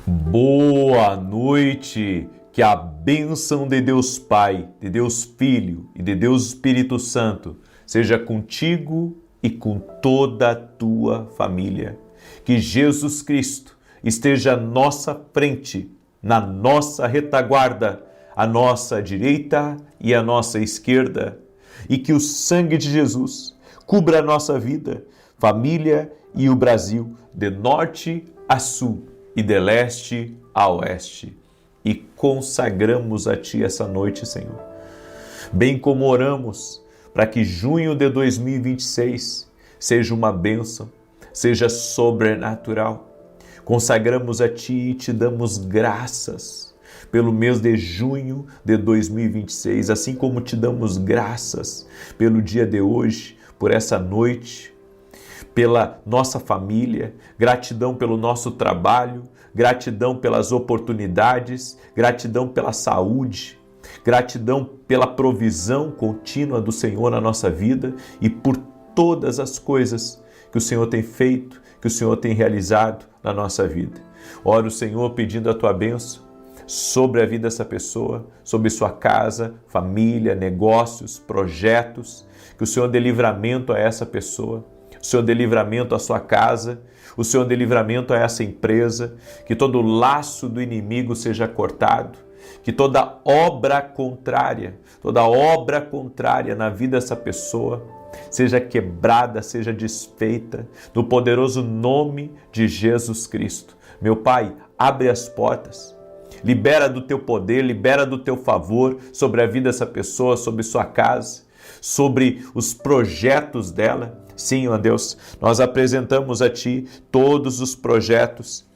Boa noite, que a bênção de Deus Pai, de Deus Filho e de Deus Espírito Santo seja contigo e com toda a tua família. Que Jesus Cristo esteja à nossa frente, na nossa retaguarda, à nossa direita e à nossa esquerda, e que o sangue de Jesus cubra a nossa vida, família e o Brasil, de norte a sul e de leste a oeste, e consagramos a Ti essa noite, Senhor. Bem como oramos para que junho de 2026 seja uma bênção, seja sobrenatural. Consagramos a Ti e Te damos graças pelo mês de junho de 2026, assim como Te damos graças pelo dia de hoje, por essa noite, pela nossa família, gratidão pelo nosso trabalho, gratidão pelas oportunidades, gratidão pela saúde, gratidão pela provisão contínua do Senhor na nossa vida e por todas as coisas que o Senhor tem feito, que o Senhor tem realizado na nossa vida. Oro, Senhor, pedindo a Tua bênção sobre a vida dessa pessoa, sobre sua casa, família, negócios, projetos, que o Senhor dê livramento a essa pessoa, o Senhor dê livramento à sua casa, o Senhor dê livramento a essa empresa, que todo laço do inimigo seja cortado, que toda obra contrária na vida dessa pessoa seja quebrada, seja desfeita, no poderoso nome de Jesus Cristo. Meu Pai, abre as portas, libera do Teu poder, libera do Teu favor sobre a vida dessa pessoa, sobre sua casa, sobre os projetos dela. Sim, ó Deus, nós apresentamos a Ti todos os projetos,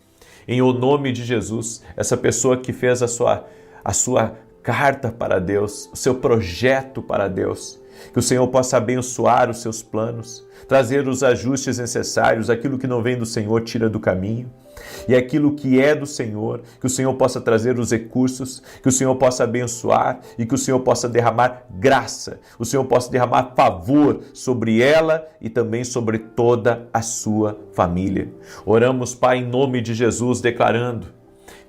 em o nome de Jesus, essa pessoa que fez a sua carta para Deus, o seu projeto para Deus, que o Senhor possa abençoar os seus planos, trazer os ajustes necessários, aquilo que não vem do Senhor tira do caminho, e aquilo que é do Senhor, que o Senhor possa trazer os recursos, que o Senhor possa abençoar e que o Senhor possa derramar graça, o Senhor possa derramar favor sobre ela e também sobre toda a sua família. Oramos, Pai, em nome de Jesus, declarando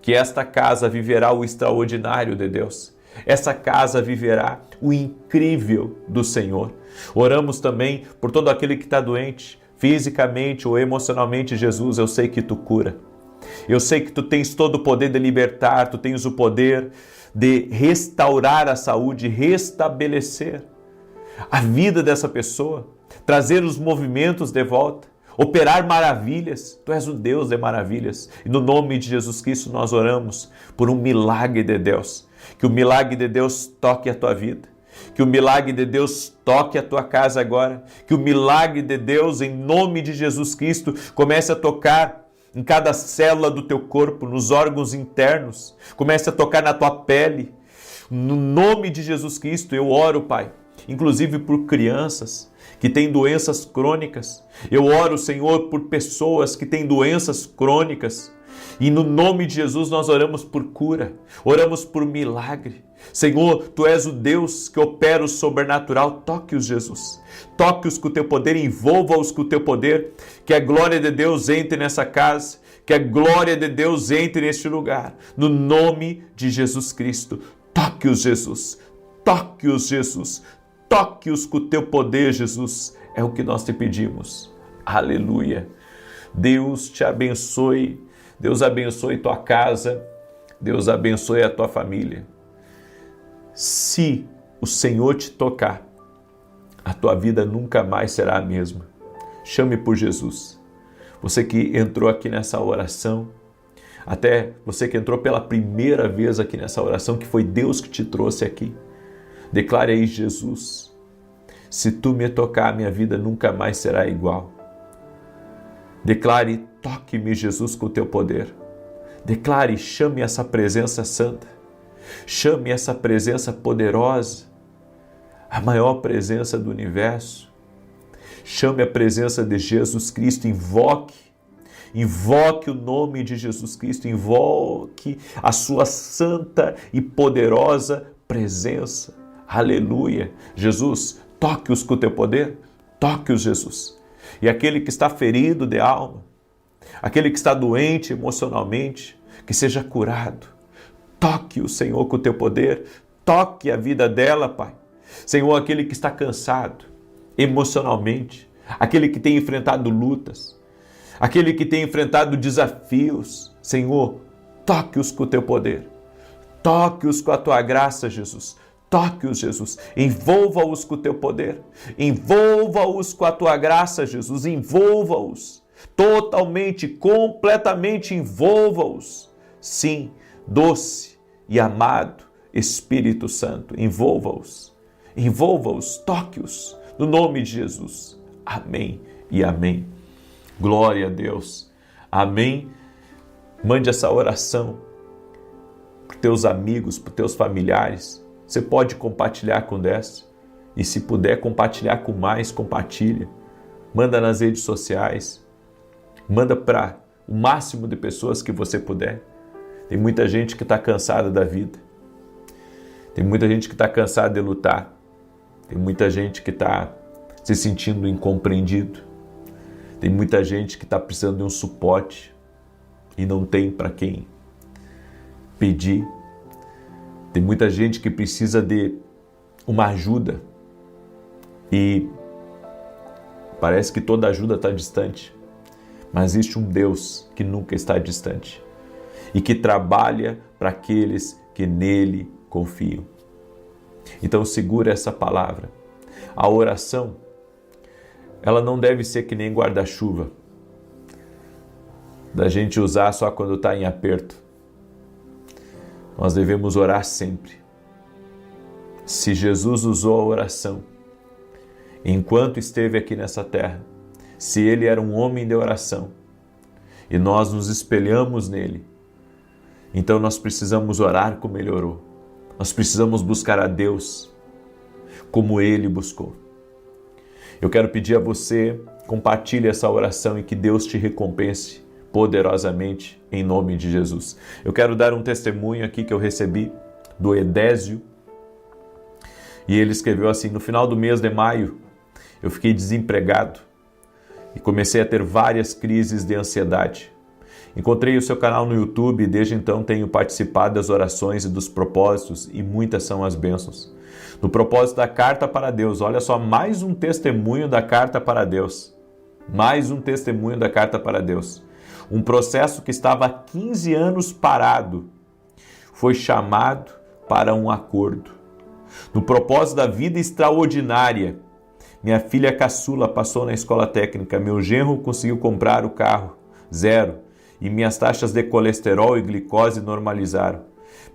que esta casa viverá o extraordinário de Deus. Essa casa viverá o incrível do Senhor. Oramos também por todo aquele que está doente, fisicamente ou emocionalmente. Jesus, eu sei que Tu cura. Eu sei que Tu tens todo o poder de libertar, Tu tens o poder de restaurar a saúde, restabelecer a vida dessa pessoa, trazer os movimentos de volta, operar maravilhas. Tu és o Deus de maravilhas. E no nome de Jesus Cristo nós oramos por um milagre de Deus. Que o milagre de Deus toque a tua vida. Que o milagre de Deus toque a tua casa agora. Que o milagre de Deus, em nome de Jesus Cristo, comece a tocar em cada célula do teu corpo, nos órgãos internos. Comece a tocar na tua pele. No nome de Jesus Cristo, eu oro, Pai, inclusive por crianças que têm doenças crônicas. Eu oro, Senhor, por pessoas que têm doenças crônicas. E no nome de Jesus nós oramos por cura, oramos por milagre. Senhor, Tu és o Deus que opera o sobrenatural. Toque-os, Jesus. Toque-os com o Teu poder, envolva-os com o Teu poder. Que a glória de Deus entre nessa casa, que a glória de Deus entre neste lugar. No nome de Jesus Cristo. Toque-os, Jesus. Toque-os, Jesus. Toque-os com o Teu poder, Jesus. É o que nós te pedimos. Aleluia. Deus te abençoe. Deus abençoe tua casa. Deus abençoe a tua família. Se o Senhor te tocar, a tua vida nunca mais será a mesma. Chame por Jesus. Você que entrou aqui nessa oração, até você que entrou pela primeira vez aqui nessa oração, que foi Deus que te trouxe aqui, declare aí: Jesus, se Tu me tocar, minha vida nunca mais será igual. Declare: toque-me, Jesus, com o Teu poder. Declare: chame essa presença santa. Chame essa presença poderosa, a maior presença do universo. Chame a presença de Jesus Cristo, invoque o nome de Jesus Cristo, invoque a sua santa e poderosa presença. Aleluia! Jesus, toque-os com o Teu poder, toque-os, Jesus. E aquele que está ferido de alma, aquele que está doente emocionalmente, que seja curado. Toque o Senhor com o teu poder, toque a vida dela, Pai. Senhor, aquele que está cansado emocionalmente, aquele que tem enfrentado lutas, aquele que tem enfrentado desafios, Senhor, toque-os com o teu poder, toque-os com a tua graça, Jesus. Toque-os, Jesus, envolva-os com o teu poder, envolva-os com a tua graça, Jesus, envolva-os, totalmente, completamente envolva-os. Sim, doce e amado Espírito Santo, envolva-os, toque-os, no nome de Jesus. Amém e amém. Glória a Deus. Amém. Mande essa oração para os teus amigos, para os teus familiares. Você pode compartilhar com 10 e se puder compartilhar com mais, compartilha. Manda nas redes sociais, manda para o máximo de pessoas que você puder. Tem muita gente que está cansada da vida, tem muita gente que está cansada de lutar, tem muita gente que está se sentindo incompreendido, tem muita gente que está precisando de um suporte e não tem para quem pedir. Tem muita gente que precisa de uma ajuda e parece que toda ajuda está distante, mas existe um Deus que nunca está distante e que trabalha para aqueles que nele confiam. Então segura essa palavra. A oração, ela não deve ser que nem guarda-chuva, da gente usar só quando está em aperto. Nós devemos orar sempre. Se Jesus usou a oração enquanto esteve aqui nessa terra, se ele era um homem de oração e nós nos espelhamos nele, então nós precisamos orar como ele orou. Nós precisamos buscar a Deus como ele buscou. Eu quero pedir a você, compartilhe essa oração e que Deus te recompense poderosamente, em nome de Jesus. Eu quero dar um testemunho aqui que eu recebi do Edésio, e ele escreveu assim: no final do mês de maio, eu fiquei desempregado e comecei a ter várias crises de ansiedade. Encontrei o seu canal no YouTube e desde então tenho participado das orações e dos propósitos e muitas são as bênçãos. No propósito da Carta para Deus, olha só, mais um testemunho da Carta para Deus. Mais um testemunho da Carta para Deus. Um processo que estava há 15 anos parado foi chamado para um acordo. No propósito da vida extraordinária, minha filha caçula passou na escola técnica, meu genro conseguiu comprar o carro zero e minhas taxas de colesterol e glicose normalizaram.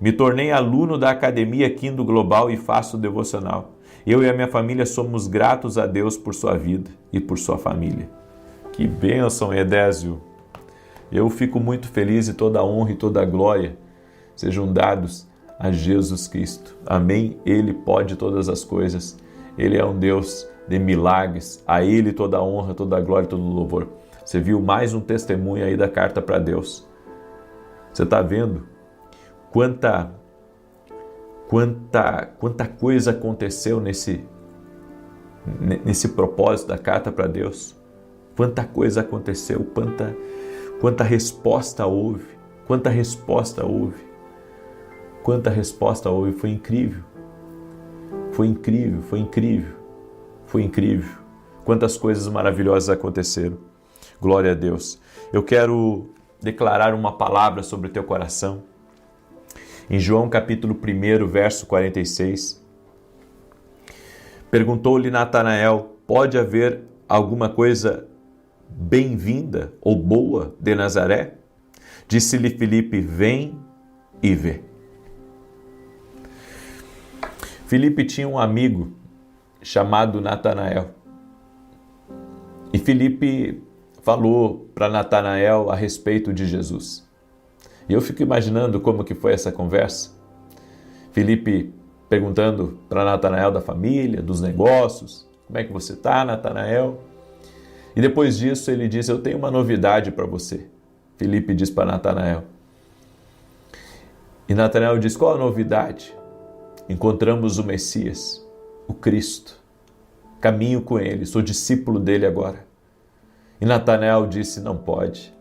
Me tornei aluno da Academia Quindo Global e faço devocional. Eu e a minha família somos gratos a Deus por sua vida e por sua família. Que bênção, Edésio! Eu fico muito feliz e toda a honra e toda a glória sejam dados a Jesus Cristo. Amém? Ele pode todas as coisas. Ele é um Deus de milagres. A Ele toda a honra, toda a glória e todo o louvor. Você viu mais um testemunho aí da Carta para Deus. Você está vendo quanta coisa aconteceu nesse propósito da Carta para Deus? Quanta coisa aconteceu, quanta resposta houve, quanta resposta houve, foi incrível, foi incrível, foi incrível, foi incrível, quantas coisas maravilhosas aconteceram, glória a Deus. Eu quero declarar uma palavra sobre o teu coração, em João capítulo 1, verso 46, perguntou-lhe Natanael, pode haver alguma coisa bem-vinda ou boa de Nazaré? Disse-lhe Filipe, vem e vê. Filipe tinha um amigo chamado Natanael. E Filipe falou para Natanael a respeito de Jesus. E eu fico imaginando como que foi essa conversa. Filipe perguntando para Natanael da família, dos negócios. Como é que você está, Natanael? E depois disso ele diz, eu tenho uma novidade para você. Filipe diz para Natanael. E Natanael diz, qual a novidade? Encontramos o Messias, o Cristo. Caminho com ele, sou discípulo dele agora. E Natanael disse, não pode.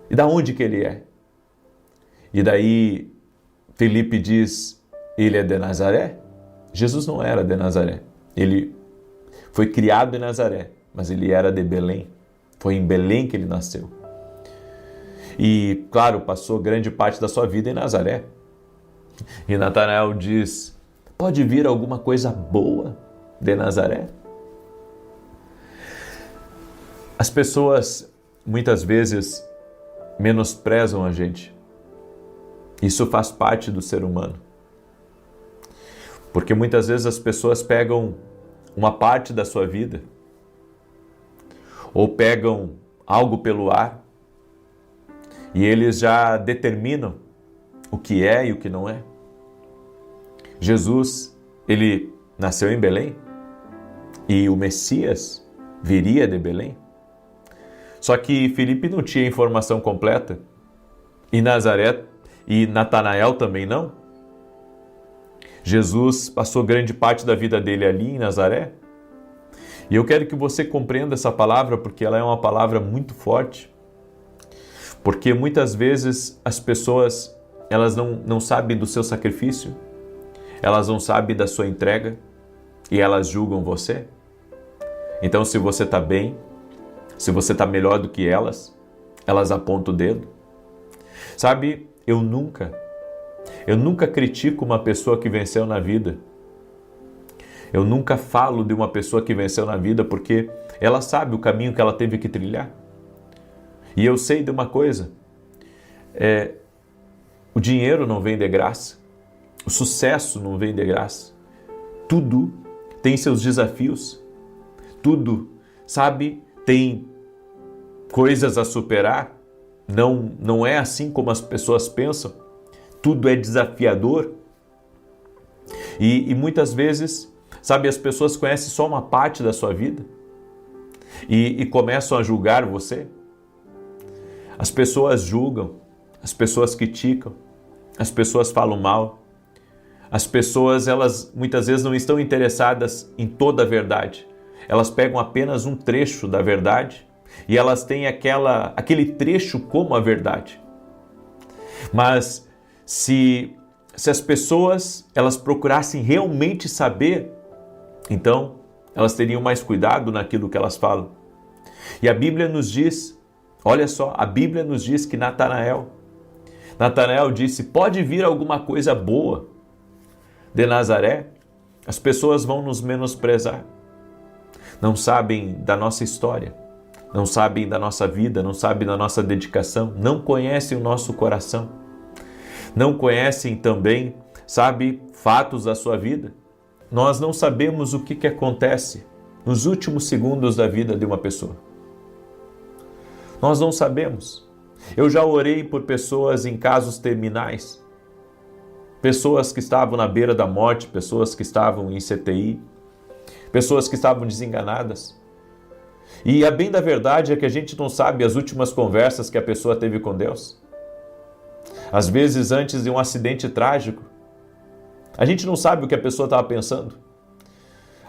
E da onde que ele é? E daí Felipe diz, ele é de Nazaré? Jesus não era de Nazaré. Ele foi criado em Nazaré, mas ele era de Belém. Foi em Belém que ele nasceu. E, claro, passou grande parte da sua vida em Nazaré. E Natanael diz, pode vir alguma coisa boa de Nazaré? As pessoas, muitas vezes, menosprezam a gente. Isso faz parte do ser humano. Porque muitas vezes as pessoas pegam uma parte da sua vida ou pegam algo pelo ar e eles já determinam o que é e o que não é. Jesus, ele nasceu em Belém e o Messias viria de Belém. Só que Felipe não tinha informação completa e Nazaré e Natanael também não. Jesus passou grande parte da vida dele ali em Nazaré. E eu quero que você compreenda essa palavra porque ela é uma palavra muito forte. Porque muitas vezes as pessoas, elas não sabem do seu sacrifício, elas não sabem da sua entrega e elas julgam você. Então, se você está bem, se você está melhor do que elas apontam o dedo. Sabe, eu nunca critico uma pessoa que venceu na vida. Eu nunca falo de uma pessoa que venceu na vida porque ela sabe o caminho que ela teve que trilhar. E eu sei de uma coisa, o dinheiro não vem de graça, o sucesso não vem de graça. Tudo tem seus desafios, tudo, sabe, tem coisas a superar. Não é assim como as pessoas pensam. Tudo é desafiador. E muitas vezes, sabe, as pessoas conhecem só uma parte da sua vida e começam a julgar você. As pessoas julgam, as pessoas criticam, as pessoas falam mal. As pessoas, elas muitas vezes não estão interessadas em toda a verdade. Elas pegam apenas um trecho da verdade e elas têm aquele trecho como a verdade. Mas se as pessoas elas procurassem realmente saber, então elas teriam mais cuidado naquilo que elas falam. E a Bíblia nos diz, olha só, a Bíblia nos diz que Natanael disse, pode vir alguma coisa boa de Nazaré? As pessoas vão nos menosprezar. Não sabem da nossa história, não sabem da nossa vida, não sabem da nossa dedicação, não conhecem o nosso coração, não conhecem também, sabe, fatos da sua vida. Nós não sabemos o que acontece nos últimos segundos da vida de uma pessoa. Nós não sabemos. Eu já orei por pessoas em casos terminais, pessoas que estavam na beira da morte, pessoas que estavam em CTI, pessoas que estavam desenganadas. E a bem da verdade é que a gente não sabe as últimas conversas que a pessoa teve com Deus. Às vezes, antes de um acidente trágico, a gente não sabe o que a pessoa estava pensando.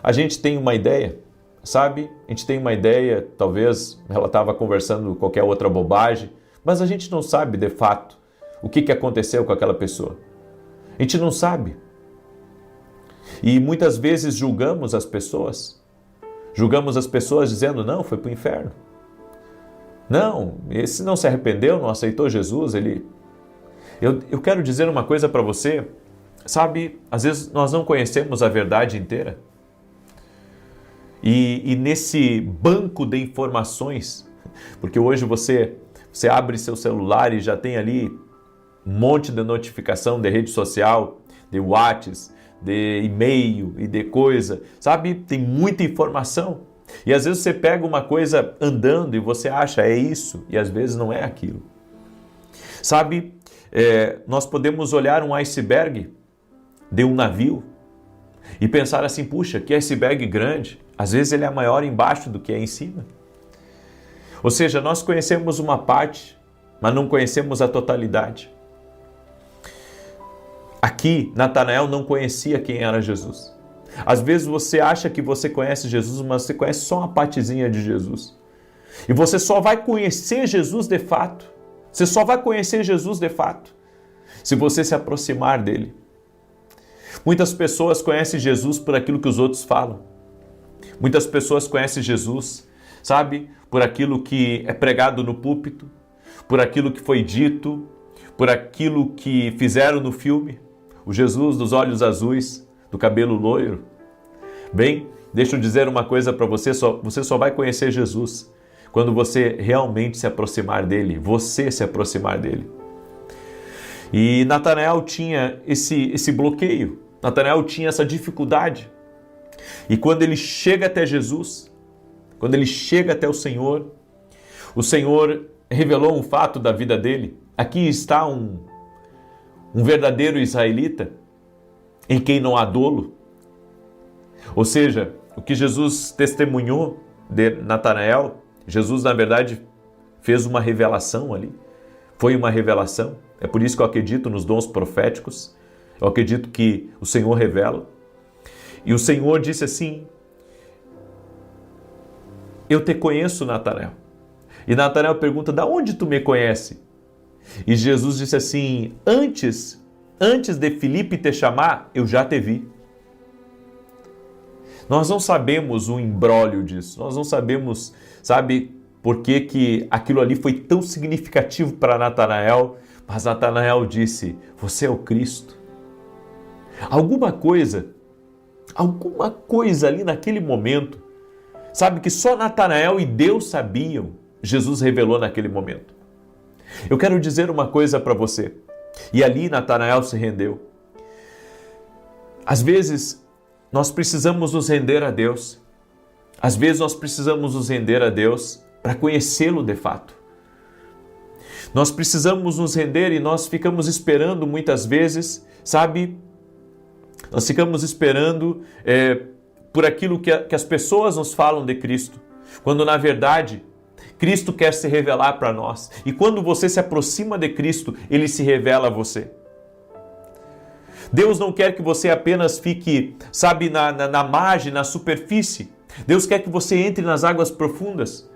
A gente tem uma ideia, sabe? A gente tem uma ideia, talvez ela estava conversando qualquer outra bobagem, mas a gente não sabe de fato o que aconteceu com aquela pessoa. A gente não sabe. E muitas vezes julgamos as pessoas. Julgamos as pessoas dizendo, não, foi para o inferno. Não, esse não se arrependeu, não aceitou Jesus, Eu quero dizer uma coisa para você, sabe, às vezes nós não conhecemos a verdade inteira. E nesse banco de informações, porque hoje você abre seu celular e já tem ali um monte de notificação de rede social, de WhatsApp, de e-mail e de coisa, sabe? Tem muita informação. E às vezes você pega uma coisa andando e você acha, é isso, e às vezes não é aquilo. Sabe, nós podemos olhar um iceberg de um navio e pensar assim, puxa, que iceberg grande. Às vezes ele é maior embaixo do que é em cima. Ou seja, nós conhecemos uma parte, mas não conhecemos a totalidade. Aqui, Natanael não conhecia quem era Jesus. Às vezes você acha que você conhece Jesus, mas você conhece só uma partezinha de Jesus. E você só vai conhecer Jesus de fato Você só vai conhecer Jesus de fato se você se aproximar dele. Muitas pessoas conhecem Jesus por aquilo que os outros falam. Muitas pessoas conhecem Jesus, sabe, por aquilo que é pregado no púlpito, por aquilo que foi dito, por aquilo que fizeram no filme. O Jesus dos olhos azuis, do cabelo loiro. Bem, deixa eu dizer uma coisa para você, você só vai conhecer Jesus quando você realmente se aproximar dele, você se aproximar dele. E Natanael tinha esse bloqueio, Natanael tinha essa dificuldade. E quando ele chega até Jesus, quando ele chega até o Senhor revelou um fato da vida dele. Aqui está um verdadeiro israelita, em quem não há dolo. Ou seja, o que Jesus testemunhou de Natanael, Jesus, na verdade, fez uma revelação ali. Foi uma revelação. É por isso que eu acredito nos dons proféticos. Eu acredito que o Senhor revela. E o Senhor disse assim: eu te conheço, Natanael. E Natanael pergunta: da onde tu me conhece? E Jesus disse assim: antes de Filipe te chamar, eu já te vi. Nós não sabemos o imbróglio disso, nós não sabemos, sabe, por que aquilo ali foi tão significativo para Natanael, mas Natanael disse: você é o Cristo. Alguma coisa ali naquele momento, sabe, que só Natanael e Deus sabiam, Jesus revelou naquele momento. Eu quero dizer uma coisa para você, e ali Natanael se rendeu. Às vezes, nós precisamos nos render a Deus. Às vezes nós precisamos nos render a Deus para conhecê-lo de fato. Nós precisamos nos render e nós ficamos esperando muitas vezes, sabe? Nós ficamos esperando por aquilo que as pessoas nos falam de Cristo, quando na verdade Cristo quer se revelar para nós. E quando você se aproxima de Cristo, Ele se revela a você. Deus não quer que você apenas fique, sabe, na margem, na superfície. Deus quer que você entre nas águas profundas.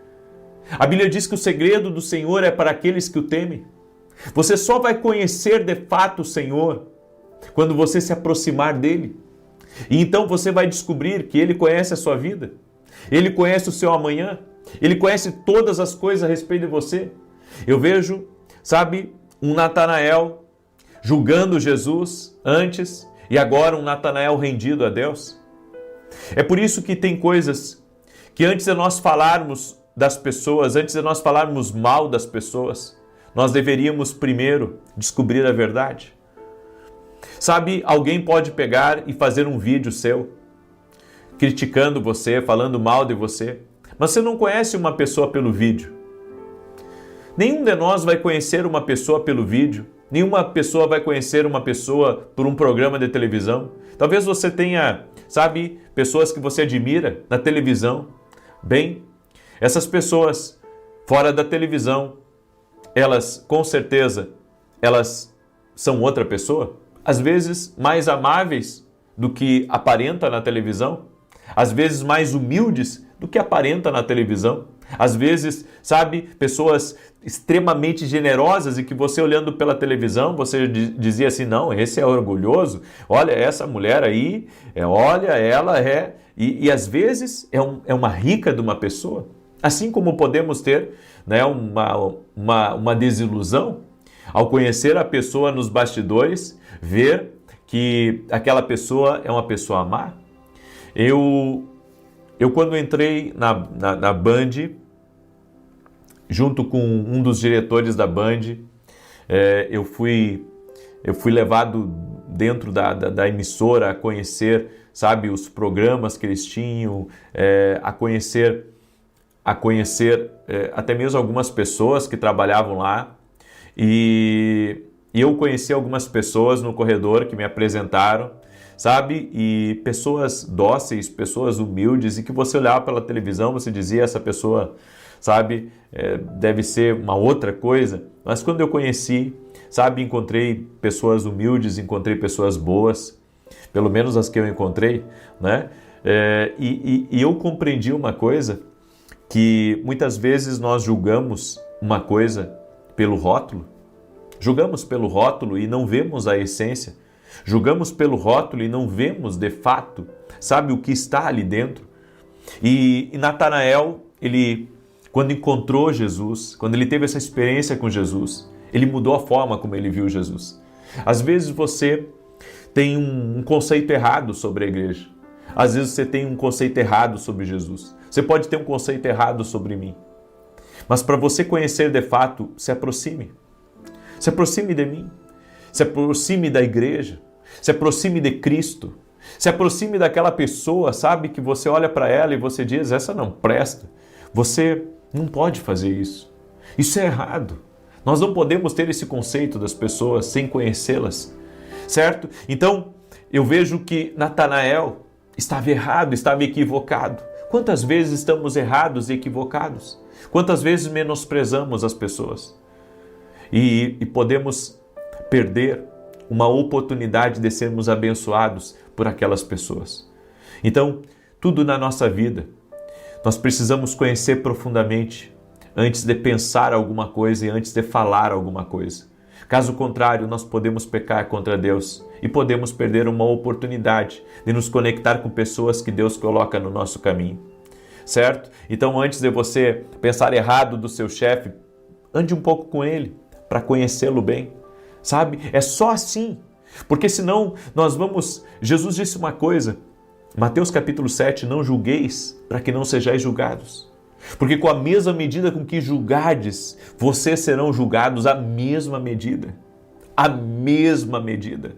A Bíblia diz que o segredo do Senhor é para aqueles que o temem. Você só vai conhecer de fato o Senhor quando você se aproximar dele. E então você vai descobrir que Ele conhece a sua vida. Ele conhece o seu amanhã. Ele conhece todas as coisas a respeito de você. Eu vejo, sabe, um Natanael julgando Jesus antes e agora um Natanael rendido a Deus. É por isso que tem coisas que antes de nós falarmos das pessoas, antes de nós falarmos mal das pessoas, nós deveríamos primeiro descobrir a verdade. Sabe, alguém pode pegar e fazer um vídeo seu, criticando você, falando mal de você, mas você não conhece uma pessoa pelo vídeo. Nenhum de nós vai conhecer uma pessoa pelo vídeo. Nenhuma pessoa vai conhecer uma pessoa por um programa de televisão. Talvez você tenha, sabe, pessoas que você admira na televisão. Bem, essas pessoas fora da televisão, elas, com certeza, elas são outra pessoa. Às vezes mais amáveis do que aparenta na televisão. Às vezes mais humildes do que aparenta na televisão. Às vezes, sabe, pessoas extremamente generosas e que você olhando pela televisão, você dizia assim, não, esse é orgulhoso, olha essa mulher aí, olha, ela é... E às vezes é uma rica de uma pessoa. Assim como podemos ter, né, uma desilusão ao conhecer a pessoa nos bastidores, ver que aquela pessoa é uma pessoa má. Eu quando entrei na Band, junto com um dos diretores da Band, eu fui levado dentro da emissora a conhecer, sabe, os programas que eles tinham, a conhecer até mesmo algumas pessoas que trabalhavam lá. E eu conheci algumas pessoas no corredor que me apresentaram, sabe? E pessoas dóceis, pessoas humildes, e que você olhava pela televisão, você dizia, essa pessoa, sabe, deve ser uma outra coisa. Mas quando eu conheci, sabe, encontrei pessoas humildes, encontrei pessoas boas, pelo menos as que eu encontrei, né? E eu compreendi uma coisa, que muitas vezes nós julgamos uma coisa pelo rótulo? Julgamos pelo rótulo e não vemos a essência? Julgamos pelo rótulo e não vemos de fato, sabe, o que está ali dentro? E Natanael, ele, quando encontrou Jesus, quando ele teve essa experiência com Jesus, ele mudou a forma como ele viu Jesus. Às vezes você tem um conceito errado sobre a igreja. Às vezes você tem um conceito errado sobre Jesus. Você pode ter um conceito errado sobre mim. Mas para você conhecer de fato, se aproxime. Se aproxime de mim. Se aproxime da igreja. Se aproxime de Cristo. Se aproxime daquela pessoa, sabe, que você olha para ela e você diz, essa não presta. Você não pode fazer isso. Isso é errado. Nós não podemos ter esse conceito das pessoas sem conhecê-las, certo? Então, eu vejo que Natanael estava errado, estava equivocado. Quantas vezes estamos errados e equivocados? Quantas vezes menosprezamos as pessoas? E podemos perder uma oportunidade de sermos abençoados por aquelas pessoas. Então, tudo na nossa vida, nós precisamos conhecer profundamente antes de pensar alguma coisa e antes de falar alguma coisa. Caso contrário, nós podemos pecar contra Deus e podemos perder uma oportunidade de nos conectar com pessoas que Deus coloca no nosso caminho, certo? Então, antes de você pensar errado do seu chefe, ande um pouco com ele para conhecê-lo bem, sabe? É só assim, porque senão nós vamos... Jesus disse uma coisa, Mateus capítulo 7, não julgueis para que não sejais julgados. Porque com a mesma medida com que julgardes, vocês serão julgados a mesma medida. A mesma medida.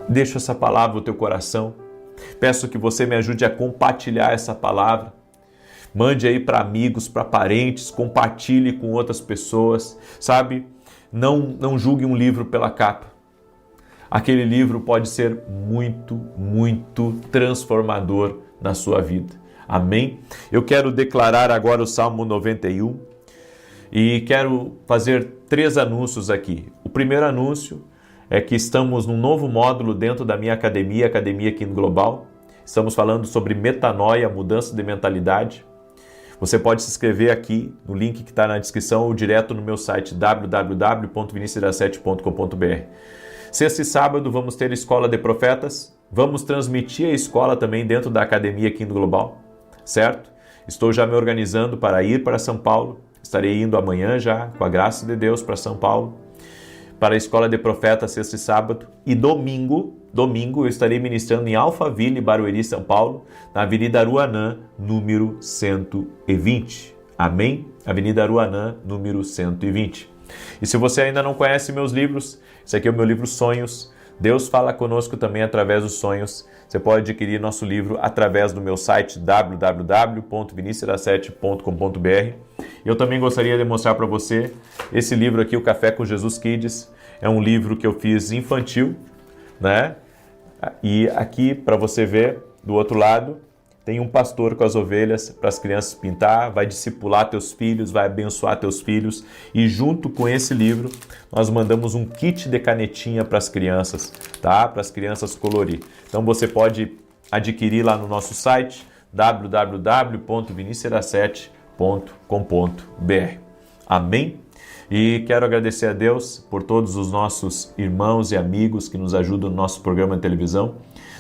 Deixa essa palavra no teu coração. Peço que você me ajude a compartilhar essa palavra. Mande aí para amigos, para parentes, compartilhe com outras pessoas, sabe? Não julgue um livro pela capa. Aquele livro pode ser muito, muito transformador na sua vida. Amém? Eu quero declarar agora o Salmo 91 e quero fazer 3 anúncios aqui. O primeiro anúncio é que estamos num novo módulo dentro da minha academia, Academia Kingdom Global. Estamos falando sobre metanoia, mudança de mentalidade. Você pode se inscrever aqui no link que está na descrição ou direto no meu site www.vinicius17.com.br. Sexta e sábado vamos ter Escola de Profetas. Vamos transmitir a escola também dentro da Academia Kingdom Global. Certo? Estou já me organizando para ir para São Paulo. Estarei indo amanhã já, com a graça de Deus, para São Paulo, para a Escola de Profetas, sexta e sábado. E domingo eu estarei ministrando em Alphaville, Barueri, São Paulo, na Avenida Aruanã, número 120. Amém? Avenida Aruanã, número 120. E se você ainda não conhece meus livros, esse aqui é o meu livro Sonhos. Deus fala conosco também através dos sonhos. Você pode adquirir nosso livro através do meu site www.vinicius17.com.br. Eu também gostaria de mostrar para você esse livro aqui, o Café com Jesus Kids. É um livro que eu fiz infantil, né? E aqui, para você ver, do outro lado, tem um pastor com as ovelhas para as crianças pintar, vai discipular teus filhos, vai abençoar teus filhos. E junto com esse livro, nós mandamos um kit de canetinha para as crianças, tá? Para as crianças colorir. Então você pode adquirir lá no nosso site www.vinicius17.com.br. Amém? E quero agradecer a Deus por todos os nossos irmãos e amigos que nos ajudam no nosso programa de televisão.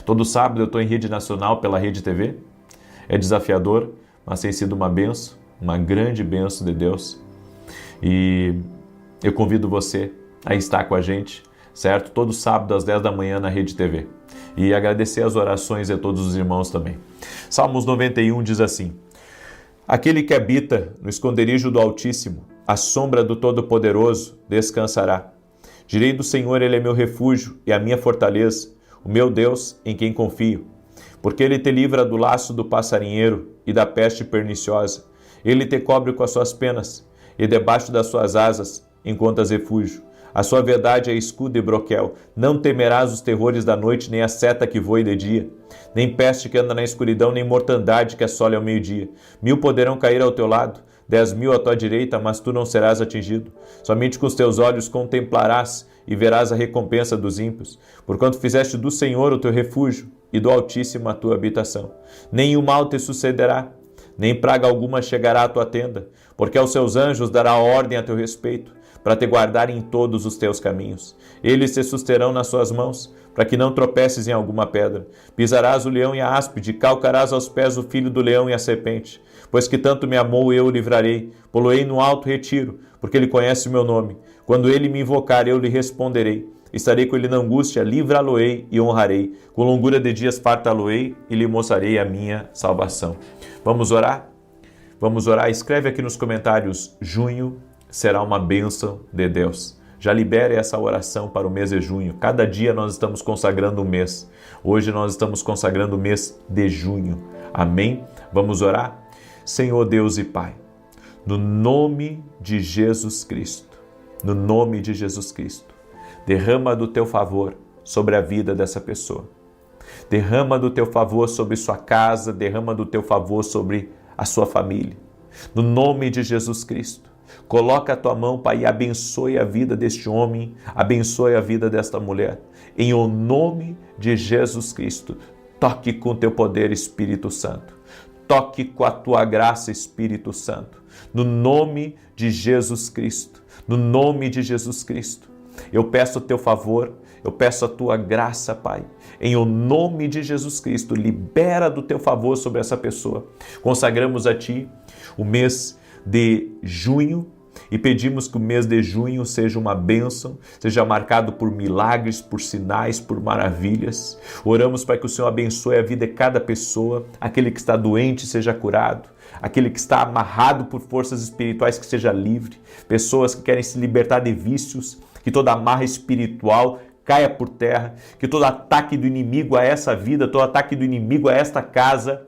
Todo sábado eu estou em rede nacional pela Rede TV. É desafiador, mas tem sido uma benção, uma grande benção de Deus. E eu convido você a estar com a gente, certo? Todo sábado às 10 da manhã na Rede TV. E agradecer as orações de todos os irmãos também. Salmos 91 diz assim: aquele que habita no esconderijo do Altíssimo, à sombra do Todo-Poderoso, descansará. Direi do Senhor, Ele é meu refúgio e a minha fortaleza, o meu Deus em quem confio. Porque Ele te livra do laço do passarinheiro e da peste perniciosa. Ele te cobre com as suas penas, e debaixo das suas asas encontras refúgio. A sua verdade é escudo e broquel. Não temerás os terrores da noite, nem a seta que voe de dia, nem peste que anda na escuridão, nem mortandade que assole ao meio-dia. 1000 poderão cair ao teu lado, 10.000 à tua direita, mas tu não serás atingido. Somente com os teus olhos contemplarás e verás a recompensa dos ímpios. Porquanto fizeste do Senhor o teu refúgio e do Altíssimo a tua habitação. Nenhum mal te sucederá, nem praga alguma chegará à tua tenda, porque aos seus anjos dará ordem a teu respeito, para te guardarem em todos os teus caminhos. Eles te susterão nas suas mãos, para que não tropeces em alguma pedra. Pisarás o leão e a áspide, calcarás aos pés o filho do leão e a serpente. Pois que tanto me amou, eu o livrarei, poloei no alto retiro, porque ele conhece o meu nome. Quando ele me invocar, eu lhe responderei. Estarei com ele na angústia, livrá-lo-ei e honrarei. Com longura de dias fartá-lo-ei e lhe mostrarei a minha salvação. Vamos orar? Vamos orar? Escreve aqui nos comentários, junho será uma bênção de Deus. Já libere essa oração para o mês de junho. Cada dia nós estamos consagrando um mês. Hoje nós estamos consagrando o mês de junho. Amém? Vamos orar? Senhor Deus e Pai, no nome de Jesus Cristo, no nome de Jesus Cristo, derrama do teu favor sobre a vida dessa pessoa. Derrama do teu favor sobre sua casa, derrama do teu favor sobre a sua família. No nome de Jesus Cristo, coloca a tua mão, Pai, e abençoe a vida deste homem, abençoe a vida desta mulher. Em o nome de Jesus Cristo, toque com teu poder, Espírito Santo. Toque com a tua graça, Espírito Santo. No nome de Jesus Cristo, no nome de Jesus Cristo, eu peço o teu favor, eu peço a tua graça, Pai. Em o nome de Jesus Cristo, libera do teu favor sobre essa pessoa. Consagramos a ti o mês de junho e pedimos que o mês de junho seja uma bênção, seja marcado por milagres, por sinais, por maravilhas. Oramos para que o Senhor abençoe a vida de cada pessoa, aquele que está doente seja curado, aquele que está amarrado por forças espirituais que seja livre, pessoas que querem se libertar de vícios, que toda amarra espiritual caia por terra, que todo ataque do inimigo a essa vida, todo ataque do inimigo a esta casa,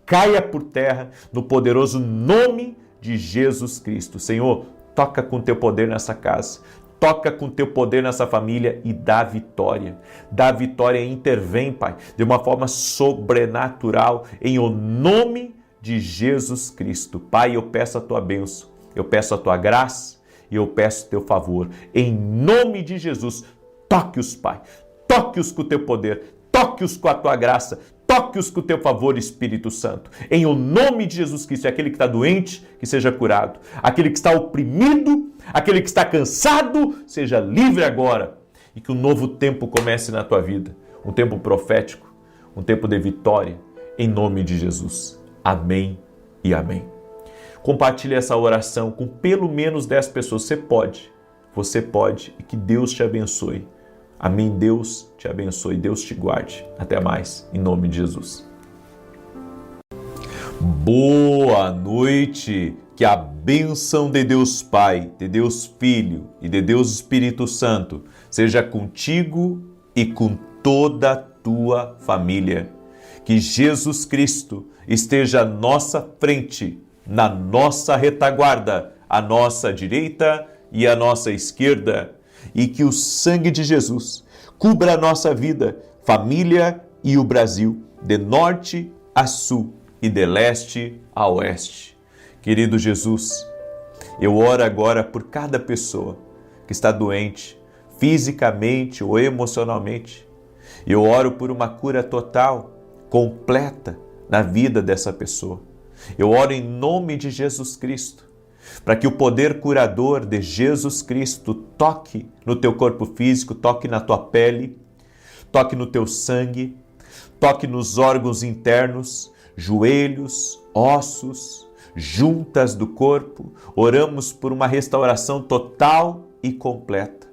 caia por terra no poderoso nome de Jesus Cristo. Senhor, toca com teu poder nessa casa, toca com teu poder nessa família e dá vitória. Dá vitória e intervém, Pai, de uma forma sobrenatural, em o nome de Jesus Cristo. Pai, eu peço a tua bênção, eu peço a tua graça e eu peço o teu favor. Em nome de Jesus, toque-os, Pai, toque-os com o teu poder, toque-os com a tua graça, toque-os com o teu favor, Espírito Santo. Em o nome de Jesus Cristo, aquele que está doente, que seja curado. Aquele que está oprimido, aquele que está cansado, seja livre agora. E que um novo tempo comece na tua vida. Um tempo profético, um tempo de vitória. Em nome de Jesus. Amém e amém. Compartilhe essa oração com pelo menos 10 pessoas. Você pode e que Deus te abençoe. Amém. Deus te abençoe, Deus te guarde. Até mais, em nome de Jesus. Boa noite, que a bênção de Deus Pai, de Deus Filho e de Deus Espírito Santo seja contigo e com toda a tua família. Que Jesus Cristo esteja à nossa frente, na nossa retaguarda, à nossa direita e à nossa esquerda. E que o sangue de Jesus cubra a nossa vida, família e o Brasil, de norte a sul e de leste a oeste. Querido Jesus, eu oro agora por cada pessoa que está doente, fisicamente ou emocionalmente. Eu oro por uma cura total, completa na vida dessa pessoa. Eu oro em nome de Jesus Cristo, para que o poder curador de Jesus Cristo toque no teu corpo físico, toque na tua pele, toque no teu sangue, toque nos órgãos internos, joelhos, ossos, juntas do corpo. Oramos por uma restauração total e completa.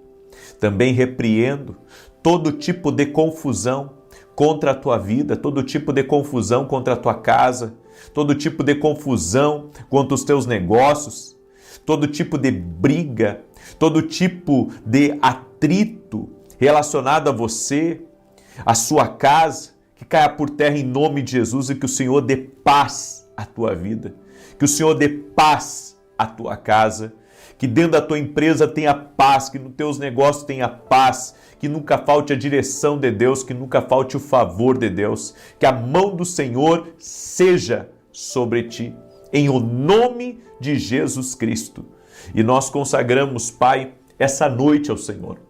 Também repreendo todo tipo de confusão contra a tua vida, todo tipo de confusão contra a tua casa, todo tipo de confusão contra os teus negócios, todo tipo de briga, todo tipo de atrito relacionado a você, a sua casa, que caia por terra em nome de Jesus e que o Senhor dê paz à tua vida, que o Senhor dê paz à tua casa, que dentro da tua empresa tenha paz, que nos teus negócios tenha paz, que nunca falte a direção de Deus, que nunca falte o favor de Deus, que a mão do Senhor seja sobre ti, em o nome de Jesus Cristo. E nós consagramos, Pai, essa noite ao Senhor.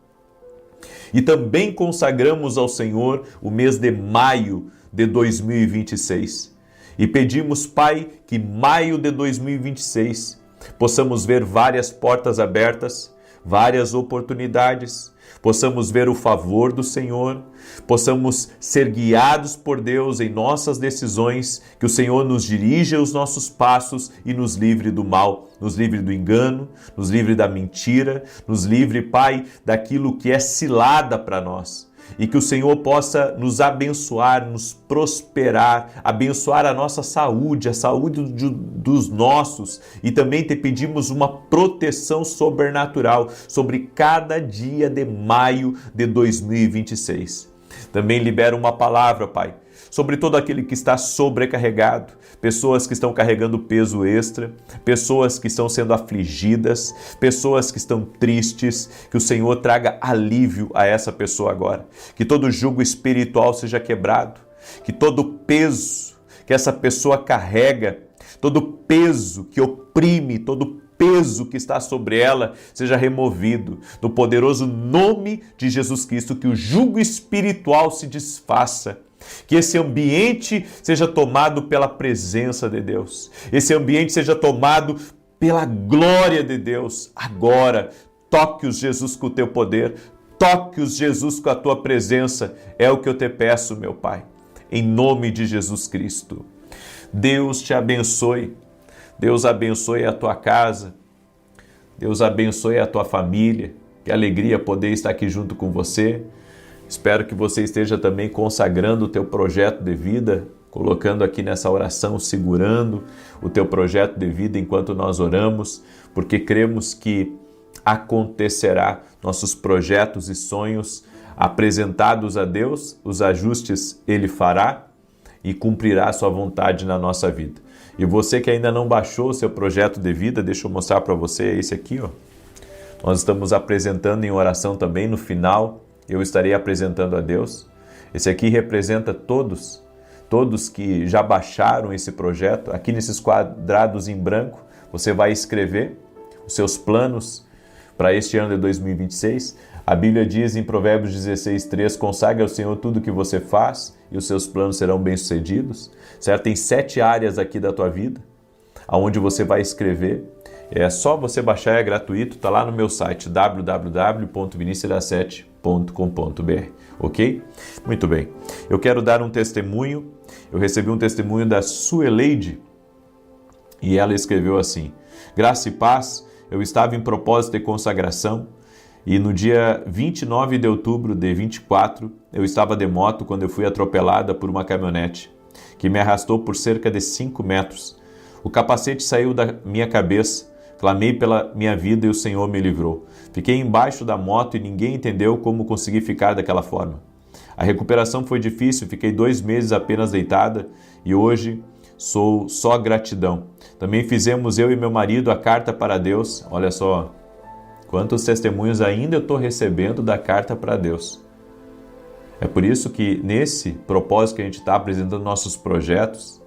E também consagramos ao Senhor o mês de maio de 2026. E pedimos, Pai, que maio de 2026 possamos ver várias portas abertas, várias oportunidades, possamos ver o favor do Senhor, possamos ser guiados por Deus em nossas decisões, que o Senhor nos dirija os nossos passos e nos livre do mal, nos livre do engano, nos livre da mentira, nos livre, Pai, daquilo que é cilada para nós. E que o Senhor possa nos abençoar, nos prosperar, abençoar a nossa saúde, a saúde dos nossos. E também te pedimos uma proteção sobrenatural sobre cada dia de maio de 2026. Também libera uma palavra, Pai, sobre todo aquele que está sobrecarregado, pessoas que estão carregando peso extra, pessoas que estão sendo afligidas, pessoas que estão tristes, que o Senhor traga alívio a essa pessoa agora, que todo jugo espiritual seja quebrado, que todo peso que essa pessoa carrega, todo peso que oprime, todo peso que está sobre ela seja removido. No poderoso nome de Jesus Cristo, que o jugo espiritual se desfaça. Que esse ambiente seja tomado pela presença de Deus. Esse ambiente seja tomado pela glória de Deus. Agora, toque-os, Jesus, com o teu poder. Toque-os, Jesus, com a tua presença. É o que eu te peço, meu Pai. Em nome de Jesus Cristo. Deus te abençoe. Deus abençoe a tua casa. Deus abençoe a tua família. Que alegria poder estar aqui junto com você. Espero que você esteja também consagrando o teu projeto de vida, colocando aqui nessa oração, segurando o teu projeto de vida enquanto nós oramos, porque cremos que acontecerá nossos projetos e sonhos apresentados a Deus, os ajustes Ele fará e cumprirá a sua vontade na nossa vida. E você que ainda não baixou o seu projeto de vida, deixa eu mostrar para você, é esse aqui, ó. Nós estamos apresentando em oração também, no final eu estarei apresentando a Deus. Esse aqui representa todos que já baixaram esse projeto. Aqui nesses quadrados em branco, você vai escrever os seus planos para este ano de 2026. A Bíblia diz em Provérbios 16:3, consagre ao Senhor tudo o que você faz e os seus planos serão bem-sucedidos. Certo? Tem 7 áreas aqui da tua vida, aonde você vai escrever. É só você baixar, é gratuito, está lá no meu site www.vinicius7.com.br, ok? Muito bem. Eu quero dar um testemunho. Eu recebi um testemunho da Sueleide e ela escreveu assim: graça e paz, eu estava em propósito de consagração e no dia 29 de outubro de 24 eu estava de moto quando eu fui atropelada por uma caminhonete que me arrastou por cerca de 5 metros. O capacete saiu da minha cabeça. Clamei pela minha vida e o Senhor me livrou. Fiquei embaixo da moto e ninguém entendeu como consegui ficar daquela forma. A recuperação foi difícil, fiquei 2 meses apenas deitada e hoje sou só gratidão. Também fizemos, eu e meu marido, a carta para Deus. Olha só, quantos testemunhos ainda eu estou recebendo da carta para Deus. É por isso que nesse propósito que a gente está apresentando nossos projetos,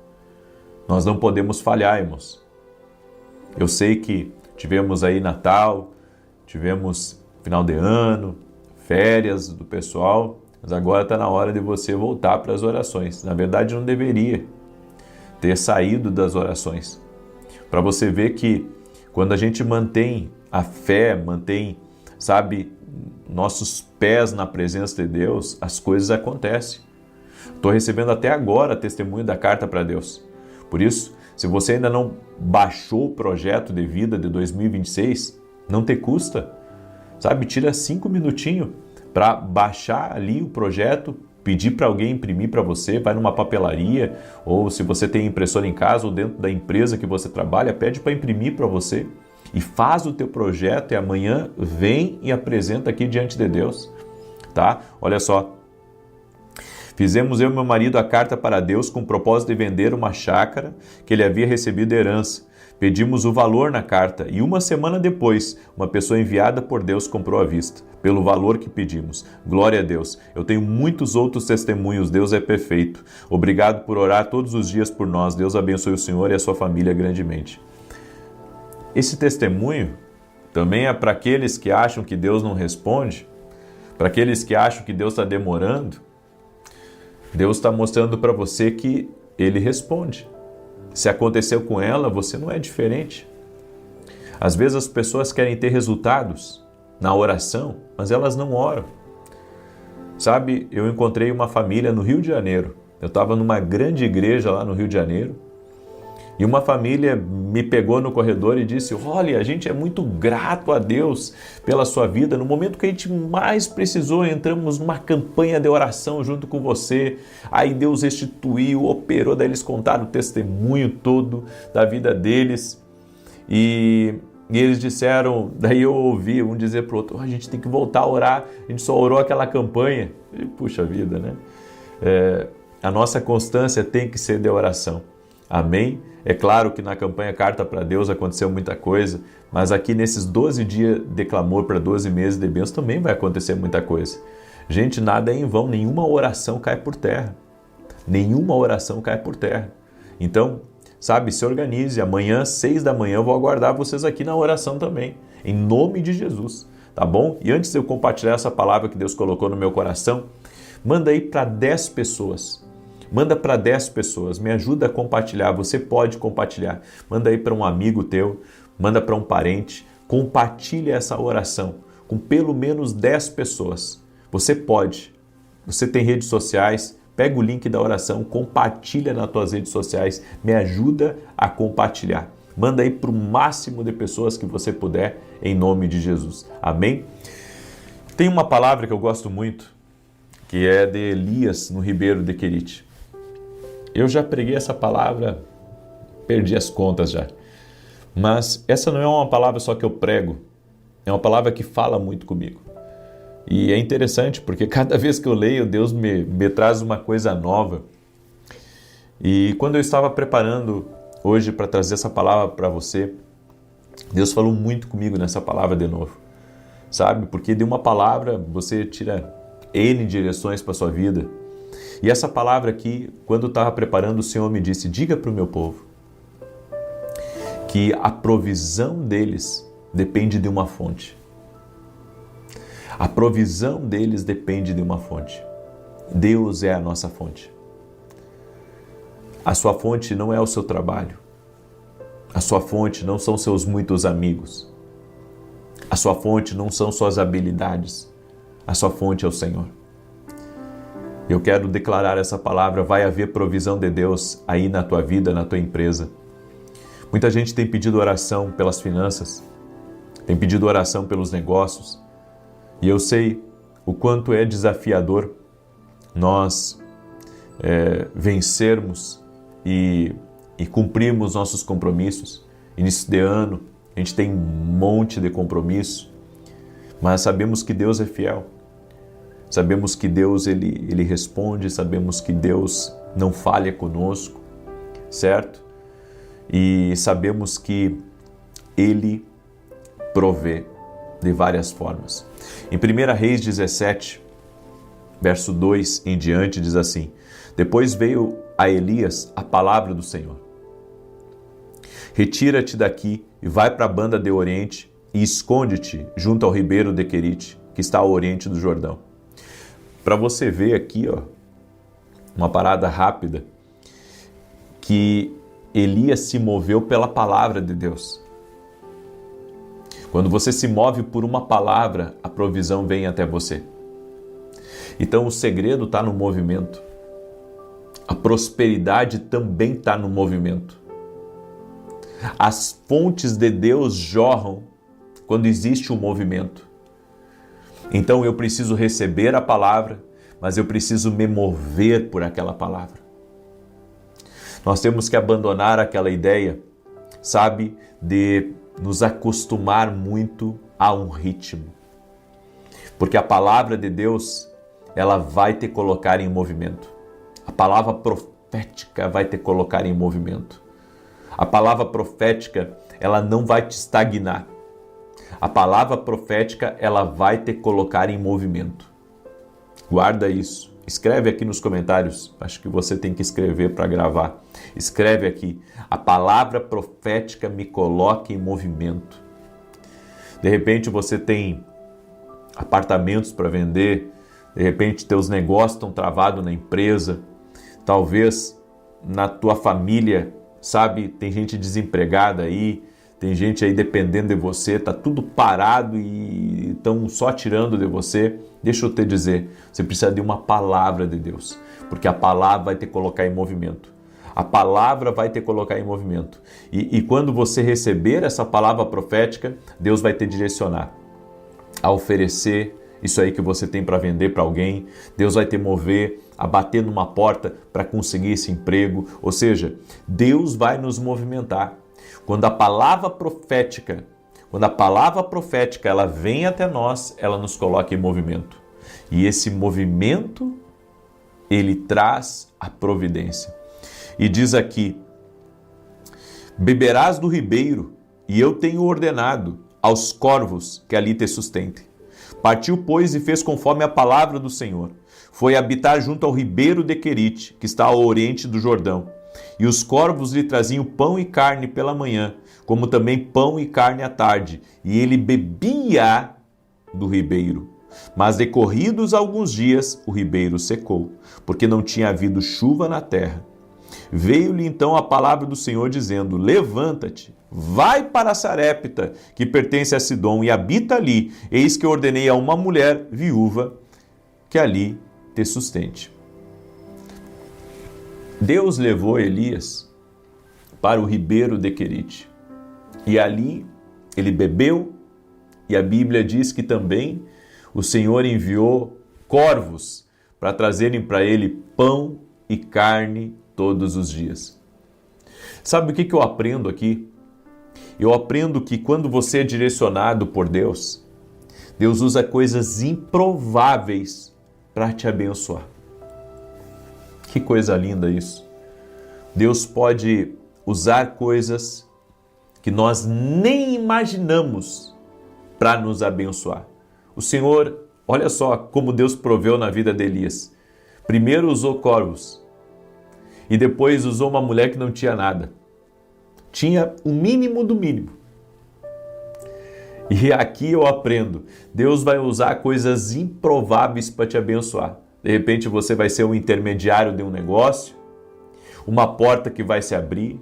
nós não podemos falhar, irmãos. Eu sei que tivemos aí Natal, tivemos final de ano, férias do pessoal, mas agora está na hora de você voltar para as orações. Na verdade, não deveria ter saído das orações. Para você ver que quando a gente mantém a fé, mantém, sabe, nossos pés na presença de Deus, as coisas acontecem. Estou recebendo até agora testemunho da carta para Deus. Por isso, se você ainda não baixou o projeto de vida de 2026, não te custa, sabe? Tira 5 minutinhos para baixar ali o projeto, pedir para alguém imprimir para você, vai numa papelaria, ou se você tem impressora em casa ou dentro da empresa que você trabalha, pede para imprimir para você e faz o teu projeto e amanhã vem e apresenta aqui diante de Deus, tá? Olha só. Fizemos eu e meu marido a carta para Deus com o propósito de vender uma chácara que ele havia recebido de herança. Pedimos o valor na carta e 1 semana depois, uma pessoa enviada por Deus comprou à vista, pelo valor que pedimos. Glória a Deus. Eu tenho muitos outros testemunhos. Deus é perfeito. Obrigado por orar todos os dias por nós. Deus abençoe o Senhor e a sua família grandemente. Esse testemunho também é para aqueles que acham que Deus não responde, para aqueles que acham que Deus está demorando. Deus está mostrando para você que Ele responde. Se aconteceu com ela, você não é diferente. Às vezes as pessoas querem ter resultados na oração, mas elas não oram. Sabe, eu encontrei uma família no Rio de Janeiro. Eu estava numa grande igreja lá no Rio de Janeiro e uma família me pegou no corredor e disse: olha, a gente é muito grato a Deus pela sua vida. No momento que a gente mais precisou, entramos numa campanha de oração junto com você. Aí Deus restituiu, operou. Daí eles contaram o testemunho todo da vida deles. E eles disseram, daí eu ouvi um dizer para o outro: a gente tem que voltar a orar, a gente só orou aquela campanha. E, puxa vida, né? A nossa constância tem que ser de oração. Amém? É claro que na campanha Carta para Deus aconteceu muita coisa, mas aqui nesses 12 dias de clamor para 12 meses de bênção também vai acontecer muita coisa. Gente, nada é em vão, nenhuma oração cai por terra. Nenhuma oração cai por terra. Então, sabe, se organize. Amanhã, 6 da manhã, eu vou aguardar vocês aqui na oração também, em nome de Jesus, tá bom? E antes de eu compartilhar essa palavra que Deus colocou no meu coração, manda aí para 10 pessoas. Manda para 10 pessoas, me ajuda a compartilhar, você pode compartilhar. Manda aí para um amigo teu, manda para um parente, compartilha essa oração com pelo menos 10 pessoas. Você pode, você tem redes sociais, pega o link da oração, compartilha nas tuas redes sociais, me ajuda a compartilhar. Manda aí para o máximo de pessoas que você puder, em nome de Jesus. Amém? Tem uma palavra que eu gosto muito, que é de Elias no Ribeiro de Querite. Eu já preguei essa palavra, perdi as contas já. Mas essa não é uma palavra só que eu prego, é uma palavra que fala muito comigo. E é interessante porque cada vez que eu leio, Deus me traz uma coisa nova. E quando eu estava preparando hoje para trazer essa palavra para você, Deus falou muito comigo nessa palavra de novo. Sabe? Porque de uma palavra você tira N direções para a sua vida. E essa palavra aqui, quando eu estava preparando, o Senhor me disse: diga para o meu povo que a provisão deles depende de uma fonte. A provisão deles depende de uma fonte. Deus é a nossa fonte. A sua fonte não é o seu trabalho. A sua fonte não são seus muitos amigos. A sua fonte não são suas habilidades. A sua fonte é o Senhor. Eu quero declarar essa palavra: vai haver provisão de Deus aí na tua vida, na tua empresa. Muita gente tem pedido oração pelas finanças, tem pedido oração pelos negócios, e eu sei o quanto é desafiador nós vencermos e cumprirmos nossos compromissos. Início de ano, a gente tem um monte de compromisso, mas sabemos que Deus é fiel. Sabemos que Deus ele responde, sabemos que Deus não falha conosco, certo? E sabemos que Ele provê de várias formas. Em 1 Reis 17, verso 2 em diante, diz assim: depois veio a Elias a palavra do Senhor: retira-te daqui e vai para a banda de Oriente e esconde-te junto ao ribeiro de Querite, que está ao oriente do Jordão. Para você ver aqui, ó, uma parada rápida, que Elias se moveu pela palavra de Deus. Quando você se move por uma palavra, a provisão vem até você. Então o segredo está no movimento. A prosperidade também está no movimento. As fontes de Deus jorram quando existe um movimento. Então eu preciso receber a palavra, mas eu preciso me mover por aquela palavra. Nós temos que abandonar aquela ideia, sabe, de nos acostumar muito a um ritmo. Porque a palavra de Deus, ela vai te colocar em movimento. A palavra profética vai te colocar em movimento. A palavra profética, ela não vai te estagnar. A palavra profética, ela vai te colocar em movimento. Guarda isso. Escreve aqui nos comentários. Acho que você tem que escrever para gravar. Escreve aqui: a palavra profética me coloca em movimento. De repente você tem apartamentos para vender. De repente teus negócios estão travados na empresa. Talvez na tua família sabe, tem gente desempregada aí, tem gente aí dependendo de você, tá tudo parado e estão só tirando de você. Deixa eu te dizer, você precisa de uma palavra de Deus, porque a palavra vai te colocar em movimento. A palavra vai te colocar em movimento. E quando você receber essa palavra profética, Deus vai te direcionar a oferecer isso aí que você tem para vender para alguém. Deus vai te mover a bater numa porta para conseguir esse emprego. Ou seja, Deus vai nos movimentar. Quando a palavra profética ela vem até nós, ela nos coloca em movimento. E esse movimento, ele traz a providência. E diz aqui: beberás do ribeiro, e eu tenho ordenado aos corvos que ali te sustentem. Partiu, pois, e fez conforme a palavra do Senhor. Foi habitar junto ao ribeiro de Querite, que está ao oriente do Jordão. E os corvos lhe traziam pão e carne pela manhã, como também pão e carne à tarde, e ele bebia do ribeiro. Mas decorridos alguns dias, o ribeiro secou, porque não tinha havido chuva na terra. Veio-lhe então a palavra do Senhor, dizendo: levanta-te, vai para Sarepta, que pertence a Sidom, e habita ali. Eis que ordenei a uma mulher viúva que ali te sustente. Deus levou Elias para o ribeiro de Querite. E ali ele bebeu, e a Bíblia diz que também o Senhor enviou corvos para trazerem para ele pão e carne todos os dias. Sabe o que eu aprendo aqui? Eu aprendo que quando você é direcionado por Deus, Deus usa coisas improváveis para te abençoar. Que coisa linda isso. Deus pode usar coisas que nós nem imaginamos para nos abençoar. O Senhor, olha só como Deus proveu na vida de Elias. Primeiro usou corvos e depois usou uma mulher que não tinha nada. Tinha o mínimo do mínimo. E aqui eu aprendo, Deus vai usar coisas improváveis para te abençoar. De repente você vai ser um intermediário de um negócio, uma porta que vai se abrir,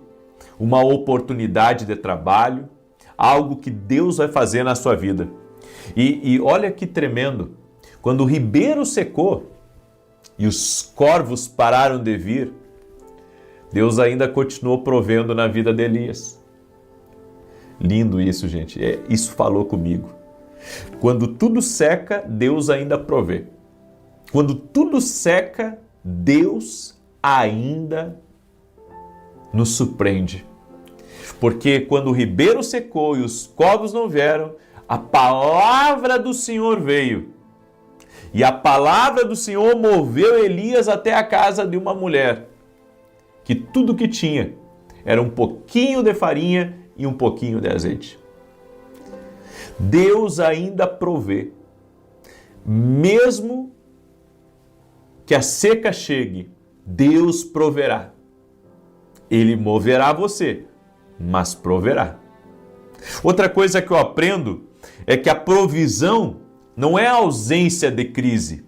uma oportunidade de trabalho, algo que Deus vai fazer na sua vida. E olha que tremendo, quando o ribeiro secou e os corvos pararam de vir, Deus ainda continuou provendo na vida de Elias. Lindo isso, gente. Isso falou comigo. Quando tudo seca, Deus ainda provê. Quando tudo seca, Deus ainda nos surpreende. Porque quando o ribeiro secou e os corvos não vieram, a palavra do Senhor veio. E a palavra do Senhor moveu Elias até a casa de uma mulher, que tudo que tinha era um pouquinho de farinha e um pouquinho de azeite. Deus ainda provê. Mesmo que a seca chegue, Deus proverá. Ele moverá você, mas proverá. Outra coisa que eu aprendo é que a provisão não é a ausência de crise,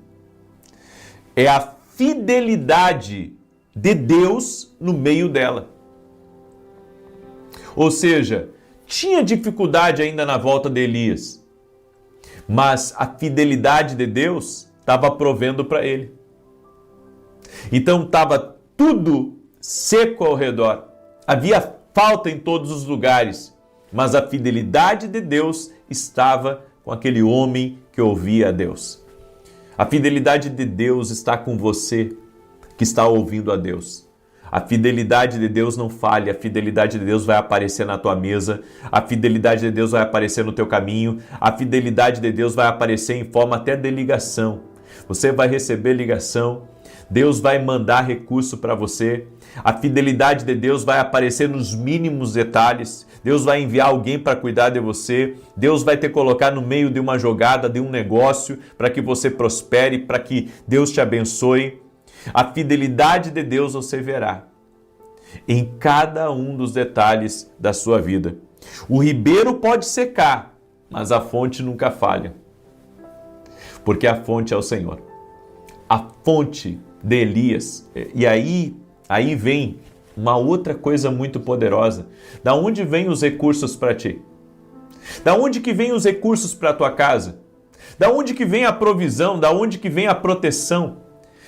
é a fidelidade de Deus no meio dela. Ou seja, tinha dificuldade ainda na volta de Elias, mas a fidelidade de Deus estava provendo para ele. Então estava tudo seco ao redor, havia falta em todos os lugares, mas a fidelidade de Deus estava com aquele homem que ouvia a Deus. A fidelidade de Deus está com você que está ouvindo a Deus. A fidelidade de Deus não falha, a fidelidade de Deus vai aparecer na tua mesa, a fidelidade de Deus vai aparecer no teu caminho, a fidelidade de Deus vai aparecer em forma até de ligação. Você vai receber ligação, Deus vai mandar recurso para você, a fidelidade de Deus vai aparecer nos mínimos detalhes, Deus vai enviar alguém para cuidar de você, Deus vai te colocar no meio de uma jogada, de um negócio, para que você prospere, para que Deus te abençoe. A fidelidade de Deus você verá em cada um dos detalhes da sua vida. O ribeiro pode secar, mas a fonte nunca falha, porque a fonte é o Senhor. A fonte de Elias, e aí vem uma outra coisa muito poderosa. Da onde vêm os recursos para ti? Da onde que vêm os recursos para a tua casa? Da onde que vem a provisão? Da onde que vem a proteção?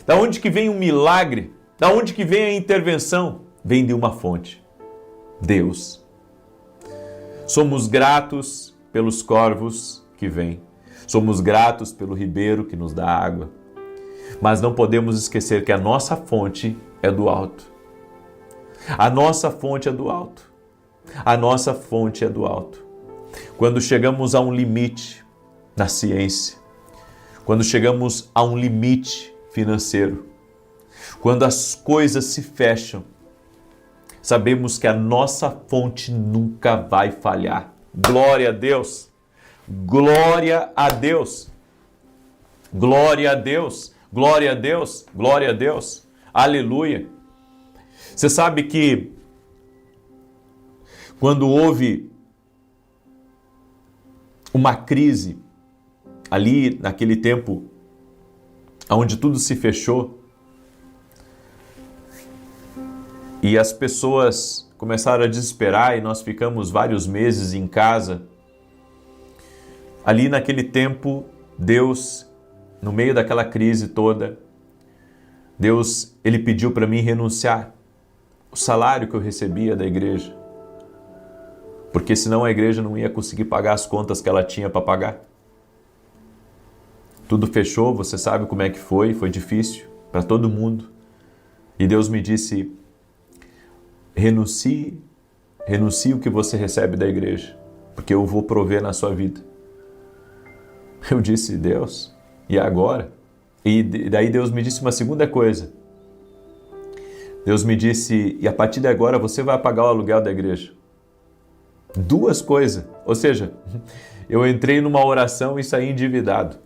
Da onde que vem o milagre? Da onde que vem a intervenção? Vem de uma fonte. Deus. Somos gratos pelos corvos que vêm. Somos gratos pelo ribeiro que nos dá água. Mas não podemos esquecer que a nossa fonte é do alto. A nossa fonte é do alto. A nossa fonte é do alto. Quando chegamos a um limite na ciência, quando chegamos a um limite financeiro, quando as coisas se fecham, sabemos que a nossa fonte nunca vai falhar. Glória a Deus! Glória a Deus! Glória a Deus! Glória a Deus! Glória a Deus! Aleluia! Você sabe que quando houve uma crise ali naquele tempo, onde tudo se fechou e as pessoas começaram a desesperar e nós ficamos vários meses em casa, ali naquele tempo, Deus, no meio daquela crise toda, Deus, Ele pediu para mim renunciar o salário que eu recebia da igreja, porque senão a igreja não ia conseguir pagar as contas que ela tinha para pagar. Tudo fechou, você sabe como é que foi difícil para todo mundo. E Deus me disse, renuncie o que você recebe da igreja, porque eu vou prover na sua vida. Eu disse, Deus, e agora? E daí Deus me disse uma segunda coisa. Deus me disse, e a partir de agora você vai pagar o aluguel da igreja. Duas coisas, ou seja, eu entrei numa oração e saí endividado.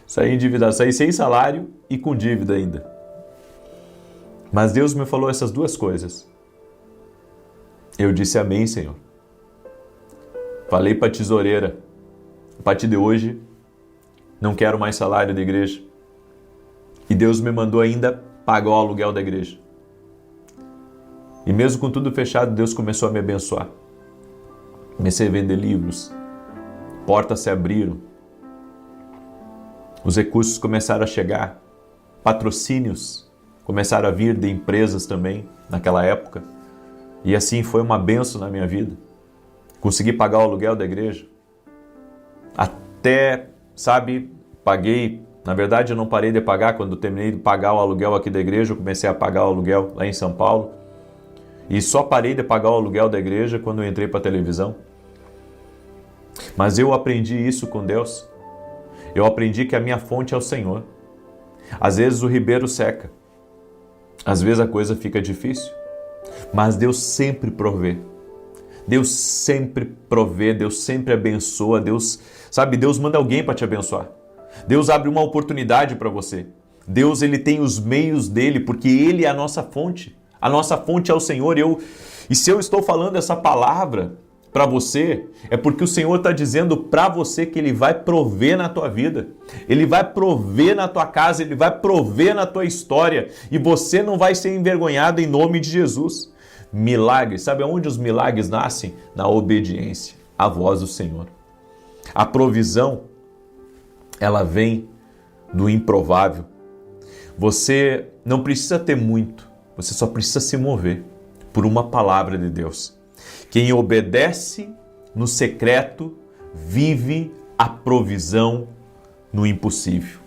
Saí sem salário e com dívida ainda. Mas Deus me falou essas duas coisas. Eu disse amém, Senhor. Falei para a tesoureira, a partir de hoje, não quero mais salário da igreja. E Deus me mandou ainda pagar o aluguel da igreja. E mesmo com tudo fechado, Deus começou a me abençoar. Comecei a vender livros, portas se abriram, os recursos começaram a chegar, patrocínios começaram a vir de empresas também naquela época. E assim foi uma bênção na minha vida. Consegui pagar o aluguel da igreja. Até, paguei. Na verdade, eu não parei de pagar. Quando eu terminei de pagar o aluguel aqui da igreja, eu comecei a pagar o aluguel lá em São Paulo. E só parei de pagar o aluguel da igreja quando eu entrei para a televisão. Mas eu aprendi isso com Deus. Eu aprendi que a minha fonte é o Senhor. Às vezes o ribeiro seca. Às vezes a coisa fica difícil. Mas Deus sempre provê. Deus sempre provê, Deus sempre abençoa. Deus manda alguém para te abençoar. Deus abre uma oportunidade para você. Deus, Ele tem os meios dele, porque Ele é a nossa fonte. A nossa fonte é o Senhor. E se eu estou falando essa palavra para você, é porque o Senhor está dizendo para você que Ele vai prover na tua vida. Ele vai prover na tua casa, Ele vai prover na tua história. E você não vai ser envergonhado em nome de Jesus. Milagres, sabe aonde os milagres nascem? Na obediência à voz do Senhor. A provisão, ela vem do improvável. Você não precisa ter muito, você só precisa se mover por uma palavra de Deus. Quem obedece no secreto vive a provisão no impossível.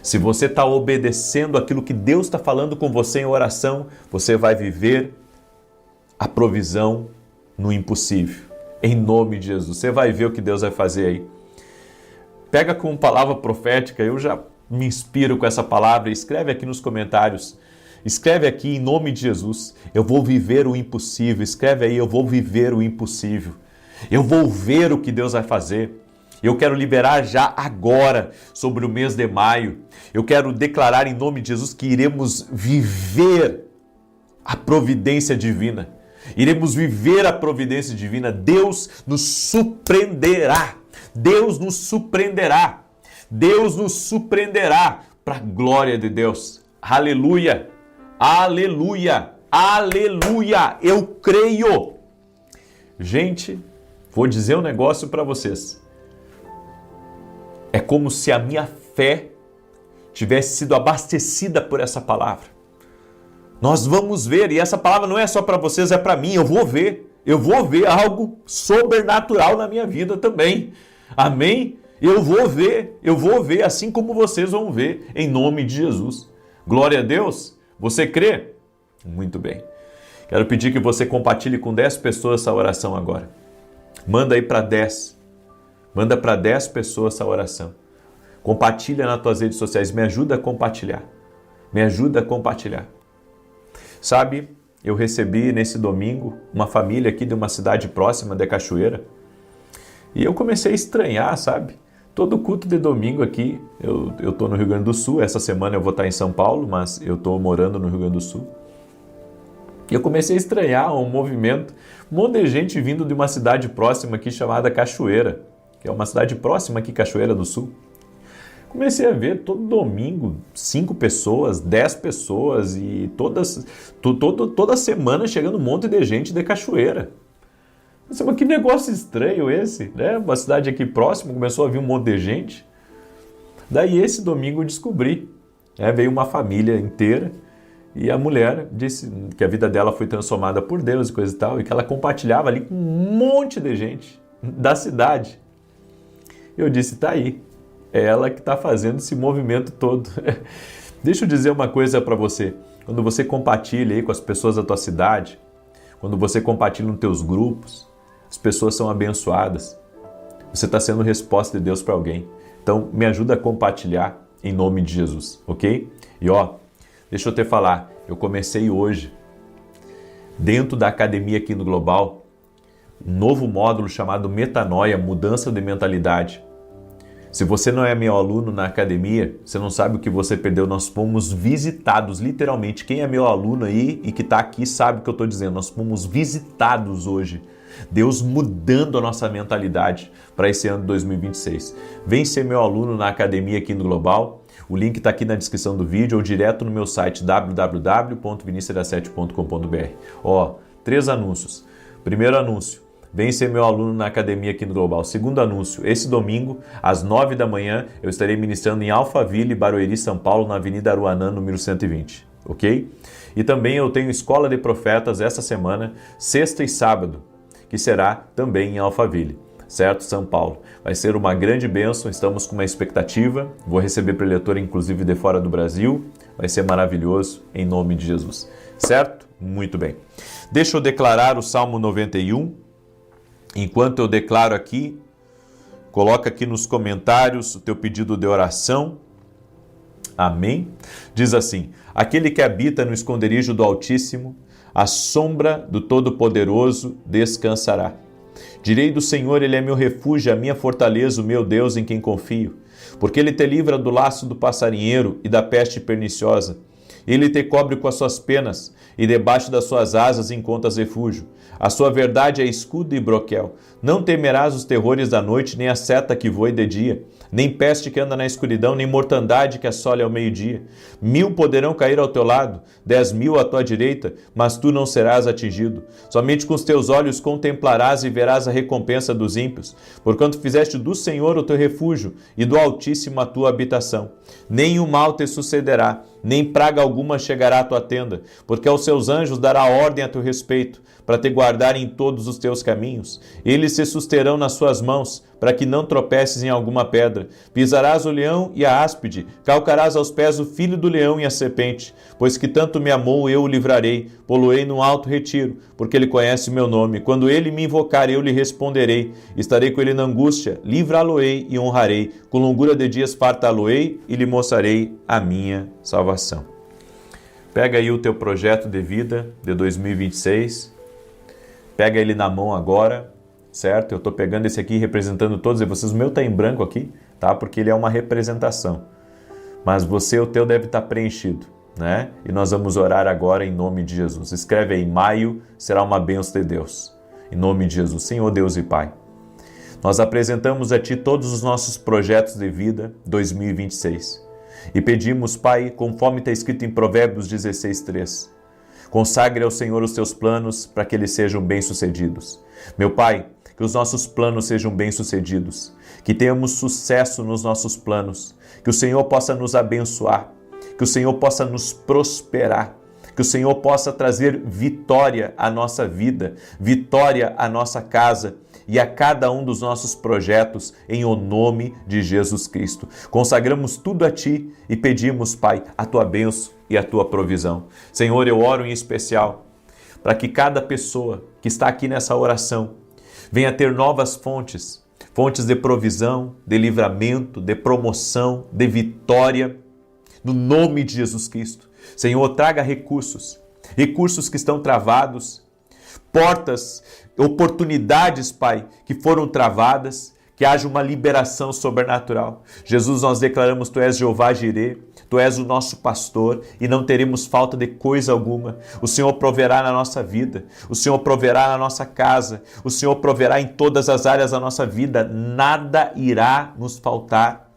Se você está obedecendo aquilo que Deus está falando com você em oração, você vai viver a provisão no impossível. Em nome de Jesus. Você vai ver o que Deus vai fazer aí. Pega com palavra profética, eu já me inspiro com essa palavra, escreve aqui nos comentários. Escreve aqui em nome de Jesus, eu vou viver o impossível. Escreve aí, eu vou viver o impossível. Eu vou ver o que Deus vai fazer. Eu quero liberar já agora sobre o mês de maio. Eu quero declarar em nome de Jesus que iremos viver a providência divina. Iremos viver a providência divina. Deus nos surpreenderá. Deus nos surpreenderá. Deus nos surpreenderá para a glória de Deus. Aleluia. Aleluia! Aleluia! Eu creio! Gente, vou dizer um negócio para vocês. É como se a minha fé tivesse sido abastecida por essa palavra. Nós vamos ver, e essa palavra não é só para vocês, é para mim. Eu vou ver algo sobrenatural na minha vida também. Amém? Eu vou ver, assim como vocês vão ver, em nome de Jesus. Glória a Deus. Você crê? Muito bem. Quero pedir que você compartilhe com 10 pessoas essa oração agora. Manda aí para 10. Manda para 10 pessoas essa oração. Compartilha nas tuas redes sociais. Me ajuda a compartilhar. Me ajuda a compartilhar. Sabe, eu recebi nesse domingo uma família aqui de uma cidade próxima de Cachoeira. E eu comecei a estranhar, sabe? Todo culto de domingo aqui, eu estou no Rio Grande do Sul. Essa semana eu vou estar em São Paulo, mas eu estou morando no Rio Grande do Sul. E eu comecei a estranhar um movimento, um monte de gente vindo de uma cidade próxima aqui chamada Cachoeira, que é uma cidade próxima aqui, Cachoeira do Sul. Comecei a ver todo domingo 5 pessoas, 10 pessoas e toda semana chegando um monte de gente de Cachoeira. Mas que negócio estranho esse, né? Uma cidade aqui próxima, começou a vir um monte de gente. Daí esse domingo eu descobri, veio uma família inteira e a mulher disse que a vida dela foi transformada por Deus e coisa e tal, e que ela compartilhava ali com um monte de gente da cidade. Eu disse, tá aí, é ela que está fazendo esse movimento todo. Deixa eu dizer uma coisa para você, quando você compartilha aí com as pessoas da tua cidade, quando você compartilha nos teus grupos, as pessoas são abençoadas. Você está sendo resposta de Deus para alguém. Então, me ajuda a compartilhar em nome de Jesus, ok? E deixa eu te falar, eu comecei hoje, dentro da academia aqui no Global, um novo módulo chamado Metanoia, Mudança de Mentalidade. Se você não é meu aluno na academia, você não sabe o que você perdeu. Nós fomos visitados, literalmente. Quem é meu aluno aí e que está aqui sabe o que eu estou dizendo. Nós fomos visitados hoje. Deus mudando a nossa mentalidade para esse ano de 2026. Vem ser meu aluno na academia aqui no Global. O link está aqui na descrição do vídeo ou direto no meu site www.vinicius17.com.br. 3 anúncios. Primeiro anúncio. Vem ser meu aluno na academia aqui no Global. Segundo anúncio, esse domingo, às 9 da manhã, eu estarei ministrando em Alphaville, Barueri, São Paulo, na Avenida Aruanã, número 120, ok? E também eu tenho Escola de Profetas essa semana, sexta e sábado, que será também em Alphaville, certo? São Paulo. Vai ser uma grande bênção, estamos com uma expectativa, vou receber preletor inclusive de fora do Brasil, vai ser maravilhoso, em nome de Jesus, certo? Muito bem. Deixa eu declarar o Salmo 91, enquanto eu declaro aqui, coloca aqui nos comentários o teu pedido de oração. Amém? Diz assim: aquele que habita no esconderijo do Altíssimo, à sombra do Todo-Poderoso descansará. Direi do Senhor, Ele é meu refúgio, a minha fortaleza, o meu Deus em quem confio. Porque Ele te livra do laço do passarinheiro e da peste perniciosa. Ele te cobre com as suas penas, e debaixo das suas asas encontras refúgio. A sua verdade é escudo e broquel. Não temerás os terrores da noite, nem a seta que voe de dia, nem peste que anda na escuridão, nem mortandade que assole ao meio-dia. 1000 poderão cair ao teu lado, 10.000 à tua direita, mas tu não serás atingido. Somente com os teus olhos contemplarás e verás a recompensa dos ímpios, porquanto fizeste do Senhor o teu refúgio e do Altíssimo a tua habitação. Nenhum mal te sucederá, nem praga alguma chegará à tua tenda, porque aos seus anjos dará ordem a teu respeito, para te guardar em todos os teus caminhos. Eles se susterão nas suas mãos, para que não tropeces em alguma pedra. Pisarás o leão e a áspide, calcarás aos pés o filho do leão e a serpente. Pois que tanto me amou, eu o livrarei, pô-lo-ei num alto retiro, porque ele conhece o meu nome. Quando ele me invocar, eu lhe responderei. Estarei com ele na angústia, livrá-lo-ei e honrarei. Com longura de dias fartá-lo-ei e lhe mostrarei a minha salvação. Pega aí o teu projeto de vida de 2026, pega ele na mão agora, certo? Eu estou pegando esse aqui representando todos vocês. O meu está em branco aqui, tá? Porque ele é uma representação. Mas você, o teu deve estar preenchido, né? E nós vamos orar agora em nome de Jesus. Escreve aí, maio será uma bênção de Deus. Em nome de Jesus, Senhor Deus e Pai. Nós apresentamos a Ti todos os nossos projetos de vida 2026. E pedimos, Pai, conforme está escrito em Provérbios 16:3, consagre ao Senhor os teus planos para que eles sejam bem-sucedidos. Meu Pai, que os nossos planos sejam bem-sucedidos, que tenhamos sucesso nos nossos planos, que o Senhor possa nos abençoar, que o Senhor possa nos prosperar, que o Senhor possa trazer vitória à nossa vida, vitória à nossa casa e a cada um dos nossos projetos, em o nome de Jesus Cristo. Consagramos tudo a Ti e pedimos, Pai, a Tua bênção e a Tua provisão. Senhor, eu oro em especial para que cada pessoa que está aqui nessa oração venha ter novas fontes de provisão, de livramento, de promoção, de vitória, no nome de Jesus Cristo. Senhor, traga recursos que estão travados, portas, oportunidades, Pai, que foram travadas, que haja uma liberação sobrenatural. Jesus, nós declaramos, Tu és Jeová Jirê, Tu és o nosso pastor e não teremos falta de coisa alguma. O Senhor proverá na nossa vida, o Senhor proverá na nossa casa, o Senhor proverá em todas as áreas da nossa vida. Nada irá nos faltar,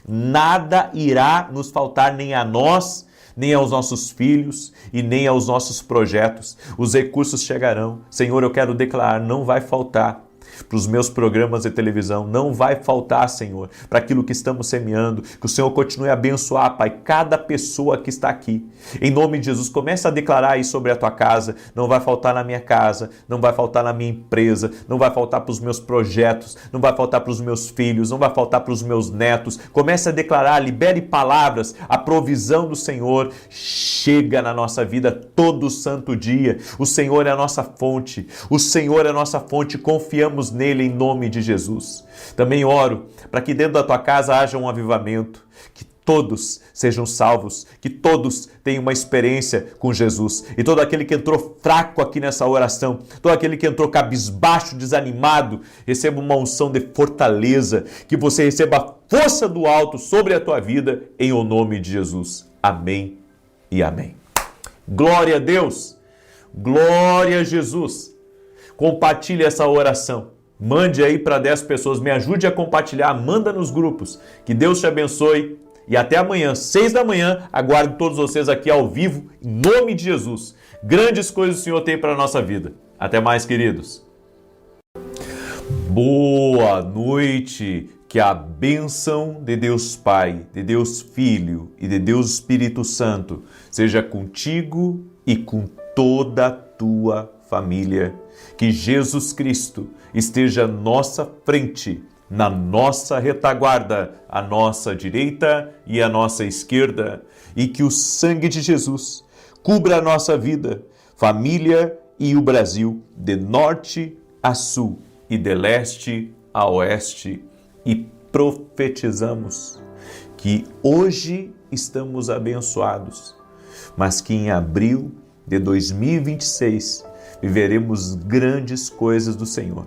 nada irá nos faltar, nem a nós, nem aos nossos filhos e nem aos nossos projetos. Os recursos chegarão. Senhor, eu quero declarar, não vai faltar para os meus programas de televisão, não vai faltar, Senhor, para aquilo que estamos semeando, que o Senhor continue a abençoar, Pai, cada pessoa que está aqui. Em nome de Jesus, comece a declarar aí sobre a tua casa, não vai faltar na minha casa, não vai faltar na minha empresa, não vai faltar para os meus projetos, não vai faltar para os meus filhos, não vai faltar para os meus netos. Comece a declarar, libere palavras, a provisão do Senhor chega na nossa vida todo santo dia. O Senhor é a nossa fonte, o Senhor é a nossa fonte, confiamos nele em nome de Jesus. Também oro para que dentro da tua casa haja um avivamento, que todos sejam salvos, que todos tenham uma experiência com Jesus. E todo aquele que entrou fraco aqui nessa oração, todo aquele que entrou cabisbaixo, desanimado, receba uma unção de fortaleza, que você receba a força do alto sobre a tua vida, em o nome de Jesus. Amém e amém. Glória a Deus, glória a Jesus. Compartilhe essa oração. Mande aí para 10 pessoas, me ajude a compartilhar, manda nos grupos. Que Deus te abençoe e até amanhã, 6 da manhã, aguardo todos vocês aqui ao vivo, em nome de Jesus. Grandes coisas o Senhor tem para a nossa vida. Até mais, queridos. Boa noite, que a bênção de Deus Pai, de Deus Filho e de Deus Espírito Santo seja contigo e com toda a tua família. Que Jesus Cristo esteja à nossa frente, na nossa retaguarda, à nossa direita e à nossa esquerda, e que o sangue de Jesus cubra a nossa vida, família e o Brasil, de norte a sul e de leste a oeste. E profetizamos que hoje estamos abençoados, mas que em abril de 2026 viveremos grandes coisas do Senhor.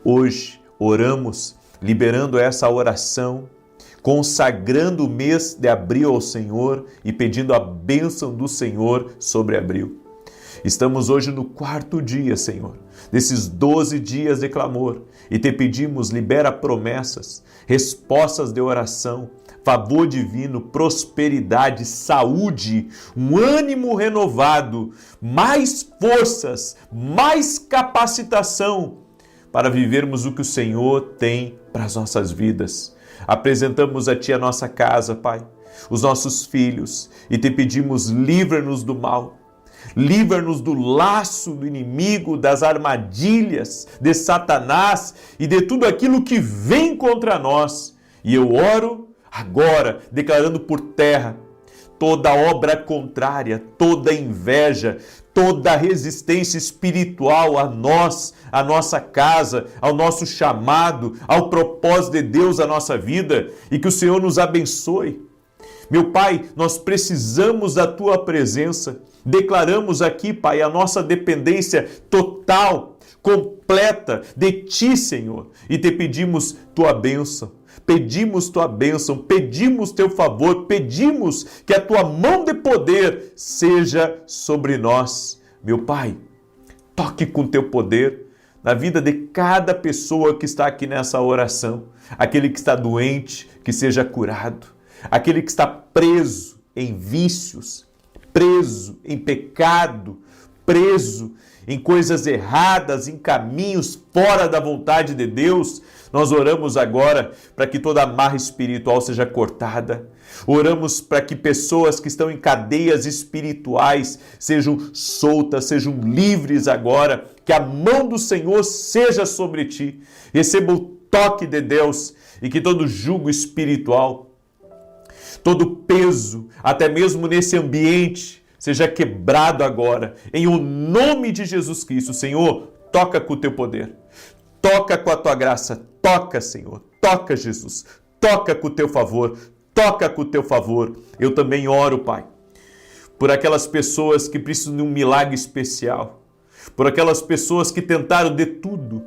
Hoje oramos, liberando essa oração, consagrando o mês de abril ao Senhor e pedindo a bênção do Senhor sobre abril. Estamos hoje no 4º dia, Senhor, desses 12 dias de clamor, e te pedimos, libera promessas, respostas de oração, favor divino, prosperidade, saúde, um ânimo renovado, mais forças, mais capacitação para vivermos o que o Senhor tem para as nossas vidas. Apresentamos a Ti a nossa casa, Pai, os nossos filhos, e te pedimos, livra-nos do mal. Livra-nos do laço do inimigo, das armadilhas de Satanás e de tudo aquilo que vem contra nós. E eu oro agora, declarando por terra toda obra contrária, toda inveja, toda resistência espiritual a nós, à nossa casa, ao nosso chamado, ao propósito de Deus à nossa vida, e que o Senhor nos abençoe. Meu Pai, nós precisamos da Tua presença. Declaramos aqui, Pai, a nossa dependência total, completa de Ti, Senhor, e te pedimos Tua bênção. Pedimos Tua bênção, pedimos Teu favor, pedimos que a Tua mão de poder seja sobre nós. Meu Pai, toque com Teu poder na vida de cada pessoa que está aqui nessa oração. Aquele que está doente, que seja curado. aquele que está preso em vícios, preso em pecado, preso em coisas erradas, em caminhos fora da vontade de Deus. Nós oramos agora para que toda amarra espiritual seja cortada. Oramos para que pessoas que estão em cadeias espirituais sejam soltas, sejam livres agora, que a mão do Senhor seja sobre ti. Receba o toque de Deus e que todo jugo espiritual, todo peso, até mesmo nesse ambiente, seja quebrado agora, em o nome de Jesus Cristo. Senhor, toca com o teu poder, toca com a tua graça, toca, Senhor, toca, Jesus, toca com o teu favor, toca com o teu favor. Eu também oro, Pai, por aquelas pessoas que precisam de um milagre especial, por aquelas pessoas que tentaram de tudo,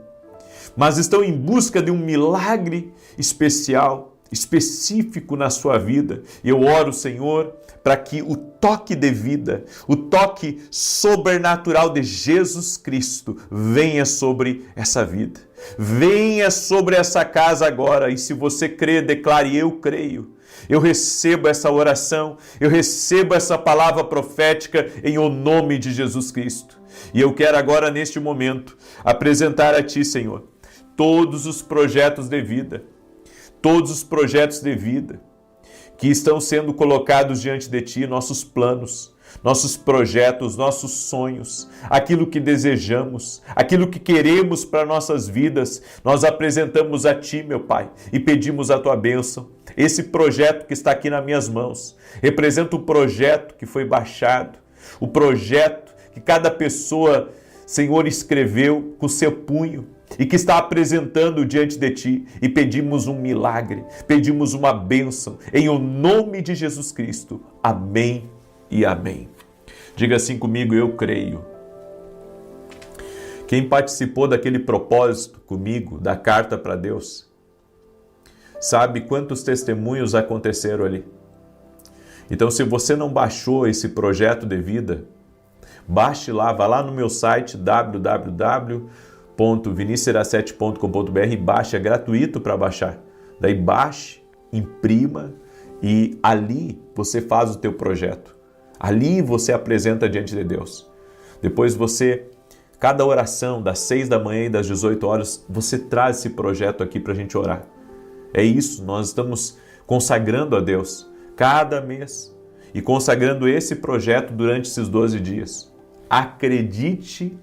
mas estão em busca de um milagre especial, específico na sua vida. E eu oro, Senhor, para que o toque de vida, o toque sobrenatural de Jesus Cristo venha sobre essa vida, venha sobre essa casa agora. E se você crê, declare: eu creio. Eu recebo essa oração, eu recebo essa palavra profética em o nome de Jesus Cristo. E eu quero agora, neste momento, apresentar a Ti, Senhor, todos os projetos de vida, todos os projetos de vida que estão sendo colocados diante de Ti, nossos planos, nossos projetos, nossos sonhos, aquilo que desejamos, aquilo que queremos para nossas vidas, nós apresentamos a Ti, meu Pai, e pedimos a Tua bênção. Esse projeto que está aqui nas minhas mãos representa o projeto que foi baixado, o projeto que cada pessoa, Senhor, escreveu com seu punho e que está apresentando diante de Ti, e pedimos um milagre, pedimos uma bênção, em o nome de Jesus Cristo. Amém e amém. Diga assim comigo: eu creio. Quem participou daquele propósito comigo, da carta para Deus, sabe quantos testemunhos aconteceram ali. Então, se você não baixou esse projeto de vida, baixe lá, vá lá no meu site www.vinicius07.com.br e baixe, é gratuito para baixar. Daí baixe, imprima e ali você faz o teu projeto. Ali você apresenta diante de Deus. Depois você, cada oração das 6 da manhã e das 18 horas, você traz esse projeto aqui para a gente orar. É isso, nós estamos consagrando a Deus cada mês e consagrando esse projeto durante esses 12 dias. Acredite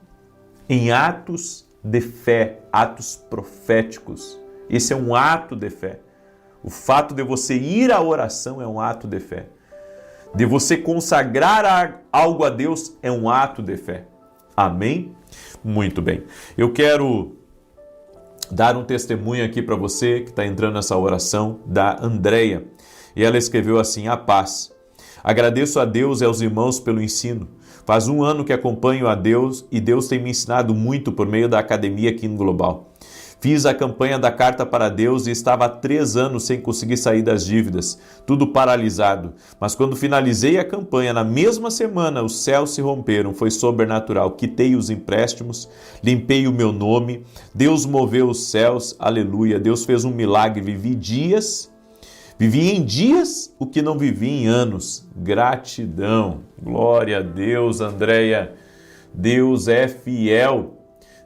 em atos de fé, atos proféticos. Esse é um ato de fé. O fato de você ir à oração é um ato de fé. De você consagrar algo a Deus é um ato de fé. Amém? Muito bem. Eu quero dar um testemunho aqui para você que está entrando nessa oração, da Andréia. E ela escreveu assim: a paz. Agradeço a Deus e aos irmãos pelo ensino. Faz 1 ano que acompanho a Deus e Deus tem me ensinado muito por meio da academia aqui no Global. Fiz a campanha da Carta para Deus e estava há 3 anos sem conseguir sair das dívidas, tudo paralisado. Mas quando finalizei a campanha, na mesma semana, os céus se romperam, foi sobrenatural. Quitei os empréstimos, limpei o meu nome, Deus moveu os céus, aleluia. Deus fez um milagre, vivi em dias o que não vivi em anos. Gratidão, glória a Deus, Andréia. Deus é fiel.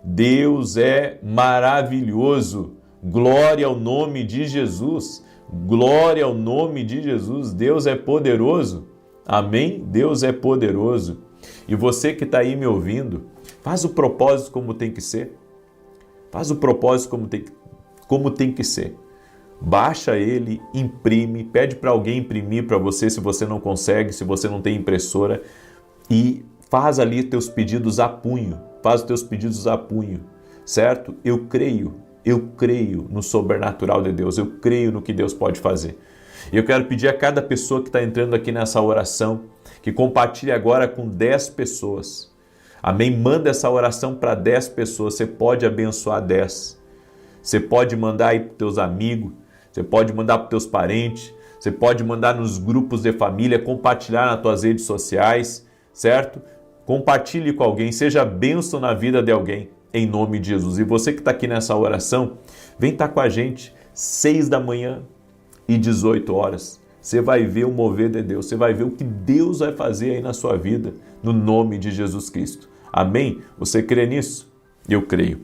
Deus é maravilhoso, glória ao nome de Jesus, glória ao nome de Jesus. Deus é poderoso, amém? Deus é poderoso. E você que está aí me ouvindo, faz o propósito como tem que ser, faz o propósito como tem que ser. Baixa ele, imprime, pede para alguém imprimir para você se você não consegue, se você não tem impressora, e faz ali teus pedidos a punho. Faz os teus pedidos a punho, certo? Eu creio no sobrenatural de Deus, eu creio no que Deus pode fazer. E eu quero pedir a cada pessoa que está entrando aqui nessa oração, que compartilhe agora com 10 pessoas. Amém? Manda essa oração para 10 pessoas, você pode abençoar 10. Você pode mandar aí para os teus amigos, você pode mandar para os teus parentes, você pode mandar nos grupos de família, compartilhar nas tuas redes sociais, certo? Compartilhe com alguém, seja bênção na vida de alguém, em nome de Jesus. E você que está aqui nessa oração, vem estar com a gente 6 da manhã e 18 horas. você vai ver o mover de Deus, você vai ver o que Deus vai fazer aí na sua vida, no nome de Jesus Cristo. Amém? Você crê nisso? Eu creio.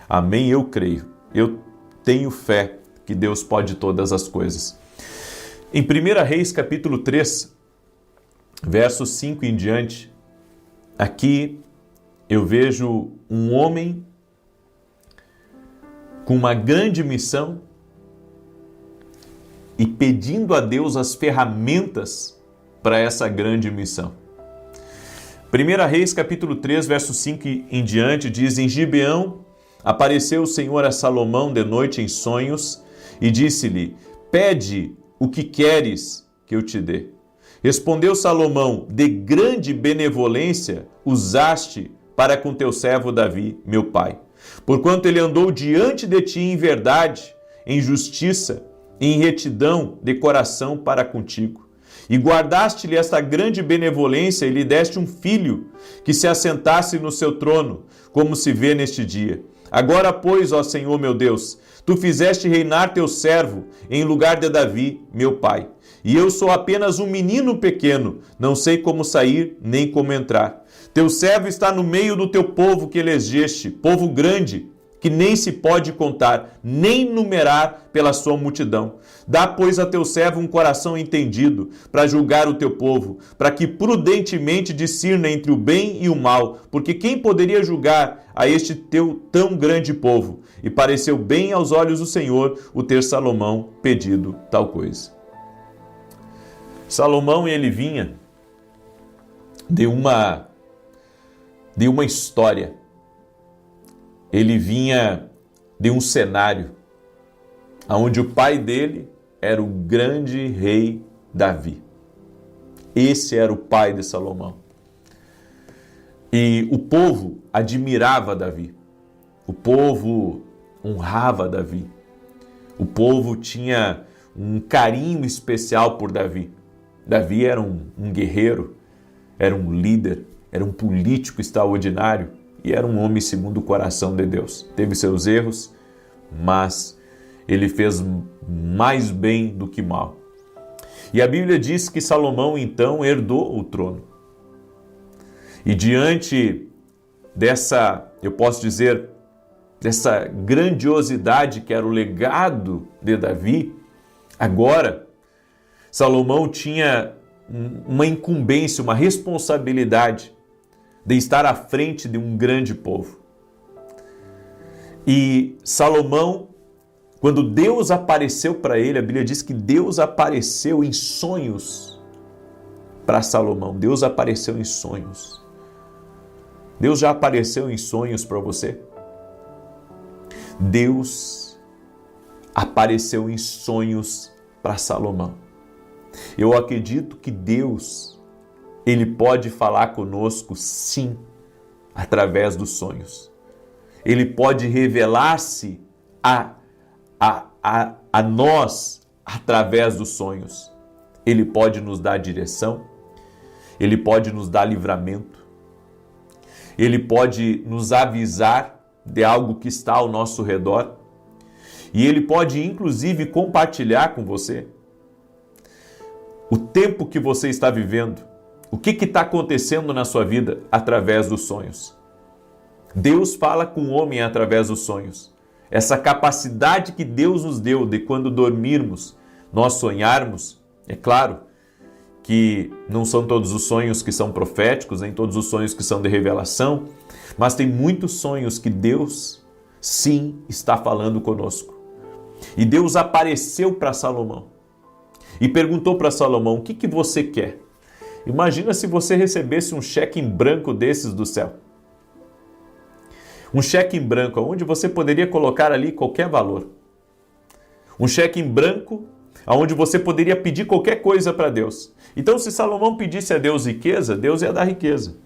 Amém? Eu creio. Eu tenho fé que Deus pode todas as coisas. Em 1 Reis, capítulo 3, versos 5 em diante, aqui eu vejo um homem com uma grande missão e pedindo a Deus as ferramentas para essa grande missão. 1 Reis, capítulo 3, verso 5 em diante, diz: Em Gibeão apareceu o Senhor a Salomão de noite em sonhos e disse-lhe: Pede o que queres que eu te dê. Respondeu Salomão: De grande benevolência usaste para com teu servo Davi, meu pai, porquanto ele andou diante de ti em verdade, em justiça e em retidão de coração para contigo. E guardaste-lhe esta grande benevolência e lhe deste um filho que se assentasse no seu trono, como se vê neste dia. Agora, pois, ó Senhor meu Deus, tu fizeste reinar teu servo em lugar de Davi, meu pai. E eu sou apenas um menino pequeno, não sei como sair nem como entrar. Teu servo está no meio do teu povo que elegeste, povo grande, que nem se pode contar, nem numerar pela sua multidão. Dá, pois, a teu servo um coração entendido, para julgar o teu povo, para que prudentemente discirna entre o bem e o mal, porque quem poderia julgar a este teu tão grande povo? E pareceu bem aos olhos do Senhor o ter Salomão pedido tal coisa. Salomão, ele vinha de uma história. Ele vinha de um cenário onde o pai dele era o grande rei Davi. Esse era o pai de Salomão. E o povo admirava Davi. O povo honrava Davi. O povo tinha um carinho especial por Davi. Davi era um guerreiro, era um líder, era um político extraordinário. E era um homem segundo o coração de Deus. Teve seus erros, mas ele fez mais bem do que mal. E a Bíblia diz que Salomão, então, herdou o trono. E diante dessa, eu posso dizer, dessa grandiosidade que era o legado de Davi, agora, Salomão tinha uma incumbência, uma responsabilidade de estar à frente de um grande povo. E Salomão, quando Deus apareceu para ele, a Bíblia diz que Deus apareceu em sonhos para Salomão. Deus apareceu em sonhos. Deus já apareceu em sonhos para você? Deus apareceu em sonhos para Salomão. Eu acredito que Deus, Ele pode falar conosco, sim, através dos sonhos. Ele pode revelar-se a nós através dos sonhos. Ele pode nos dar direção, Ele pode nos dar livramento, Ele pode nos avisar de algo que está ao nosso redor e Ele pode, inclusive, compartilhar com você o tempo que você está vivendo. O que está acontecendo na sua vida através dos sonhos? Deus fala com o homem através dos sonhos. Essa capacidade que Deus nos deu de quando dormirmos, nós sonharmos, é claro que não são todos os sonhos que são proféticos, nem todos os sonhos que são de revelação, mas tem muitos sonhos que Deus, sim, está falando conosco. E Deus apareceu para Salomão e perguntou para Salomão: o que você quer? Imagina se você recebesse um cheque em branco desses do céu. Um cheque em branco, onde você poderia colocar ali qualquer valor. Um cheque em branco, onde você poderia pedir qualquer coisa para Deus. Então, se Salomão pedisse a Deus riqueza, Deus ia dar riqueza.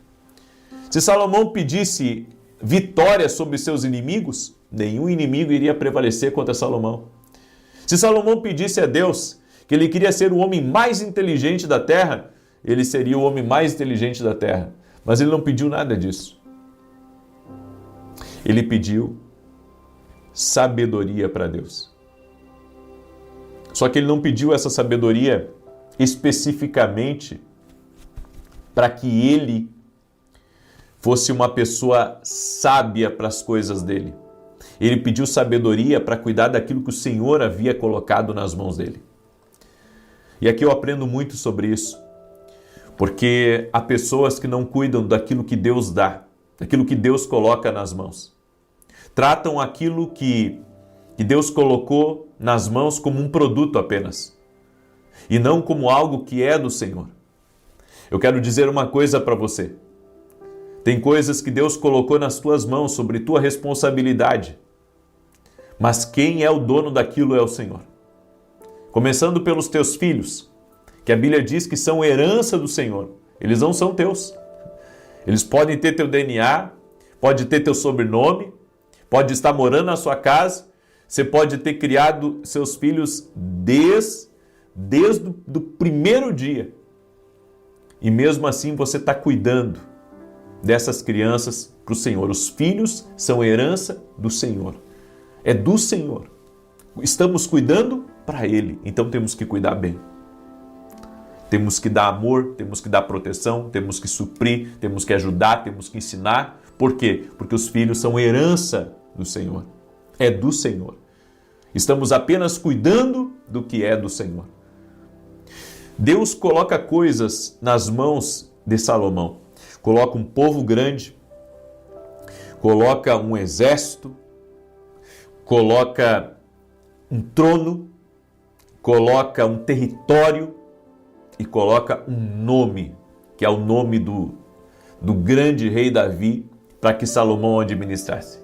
Se Salomão pedisse vitória sobre seus inimigos, nenhum inimigo iria prevalecer contra Salomão. Se Salomão pedisse a Deus que ele queria ser o homem mais inteligente da terra, ele seria o homem mais inteligente da terra. Mas ele não pediu nada disso. Ele pediu sabedoria para Deus. Só que ele não pediu essa sabedoria especificamente para que ele fosse uma pessoa sábia para as coisas dele. Ele pediu sabedoria para cuidar daquilo que o Senhor havia colocado nas mãos dele. E aqui eu aprendo muito sobre isso, porque há pessoas que não cuidam daquilo que Deus dá, daquilo que Deus coloca nas mãos. Tratam aquilo que Deus colocou nas mãos como um produto apenas, e não como algo que é do Senhor. Eu quero dizer uma coisa para você. Tem coisas que Deus colocou nas tuas mãos, sobre tua responsabilidade, mas quem é o dono daquilo é o Senhor. Começando pelos teus filhos, que a Bíblia diz que são herança do Senhor. Eles não são teus. Eles podem ter teu DNA, pode ter teu sobrenome, pode estar morando na sua casa, você pode ter criado seus filhos desde o primeiro dia. E mesmo assim você está cuidando dessas crianças para o Senhor. Os filhos são herança do Senhor. É do Senhor. Estamos cuidando para Ele, então temos que cuidar bem. Temos que dar amor, temos que dar proteção, temos que suprir, temos que ajudar, temos que ensinar. Por quê? Porque os filhos são herança do Senhor. É do Senhor. Estamos apenas cuidando do que é do Senhor. Deus coloca coisas nas mãos de Salomão. Coloca um povo grande, coloca um exército, coloca um trono, coloca um território e coloca um nome, que é o nome do grande rei Davi, para que Salomão administrasse.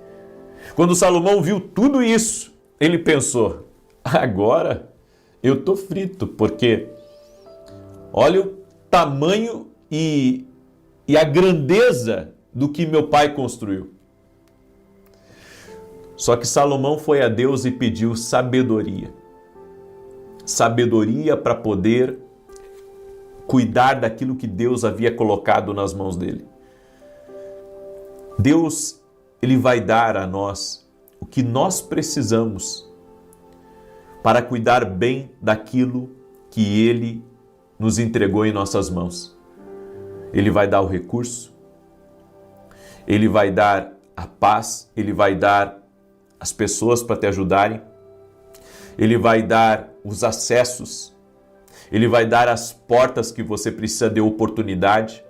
Quando Salomão viu tudo isso, ele pensou, agora eu estou frito, porque olha o tamanho e a grandeza do que meu pai construiu. Só que Salomão foi a Deus e pediu sabedoria. Sabedoria para poder cuidar daquilo que Deus havia colocado nas mãos dele. Deus, Ele vai dar a nós o que nós precisamos para cuidar bem daquilo que Ele nos entregou em nossas mãos. Ele vai dar o recurso, Ele vai dar a paz, Ele vai dar as pessoas para te ajudarem, Ele vai dar os acessos, Ele vai dar as portas que você precisa de oportunidade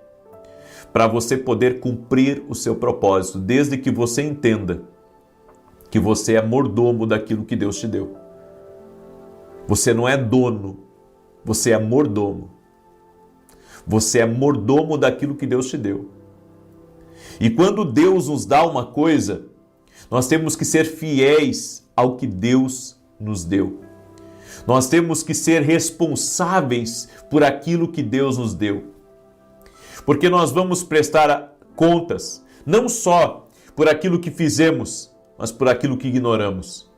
para você poder cumprir o seu propósito, desde que você entenda que você é mordomo daquilo que Deus te deu. Você não é dono, você é mordomo. Você é mordomo daquilo que Deus te deu. E quando Deus nos dá uma coisa, nós temos que ser fiéis ao que Deus nos deu. Nós temos que ser responsáveis por aquilo que Deus nos deu. Porque nós vamos prestar contas, não só por aquilo que fizemos, mas por aquilo que ignoramos.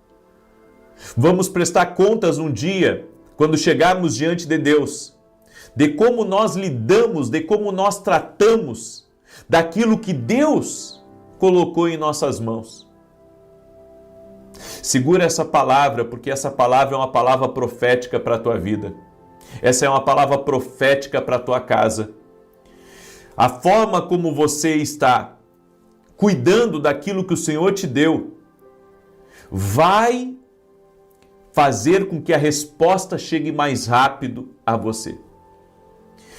Vamos prestar contas um dia, quando chegarmos diante de Deus, de como nós lidamos, de como nós tratamos daquilo que Deus colocou em nossas mãos. Segura essa palavra, porque essa palavra é uma palavra profética para a tua vida. Essa é uma palavra profética para a tua casa. A forma como você está cuidando daquilo que o Senhor te deu vai fazer com que a resposta chegue mais rápido a você.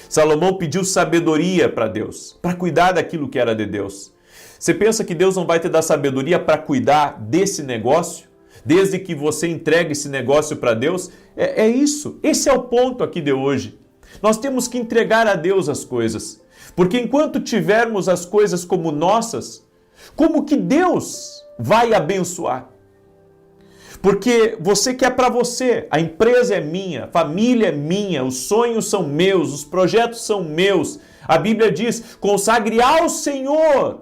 Salomão pediu sabedoria para Deus, para cuidar daquilo que era de Deus. Você pensa que Deus não vai te dar sabedoria para cuidar desse negócio, desde que você entregue esse negócio para Deus? É isso. Esse é o ponto aqui de hoje. Nós temos que entregar a Deus as coisas, porque enquanto tivermos as coisas como nossas, como que Deus vai abençoar? Porque você quer para você, a empresa é minha, a família é minha, os sonhos são meus, os projetos são meus. A Bíblia diz, consagre ao Senhor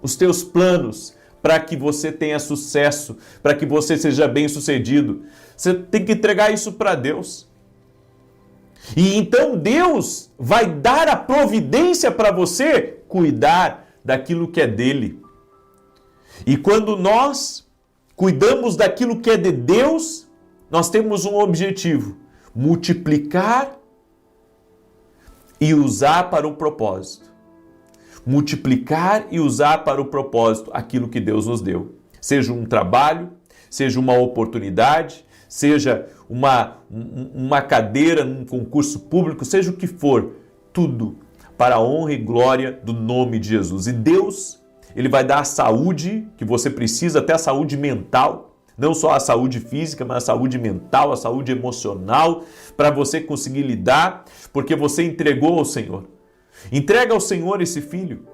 os teus planos para que você tenha sucesso, para que você seja bem-sucedido. Você tem que entregar isso para Deus. E então Deus vai dar a providência para você cuidar daquilo que é dele. E quando nós cuidamos daquilo que é de Deus, nós temos um objetivo. multiplicar e usar para o propósito. Multiplicar e usar para o propósito aquilo que Deus nos deu. Seja um trabalho, seja uma oportunidade, seja uma cadeira num concurso público, seja o que for, tudo para a honra e glória do nome de Jesus. E Deus, Ele vai dar a saúde que você precisa, até a saúde mental, não só a saúde física, mas a saúde mental, a saúde emocional, para você conseguir lidar, porque você entregou ao Senhor. Entrega ao Senhor esse filho,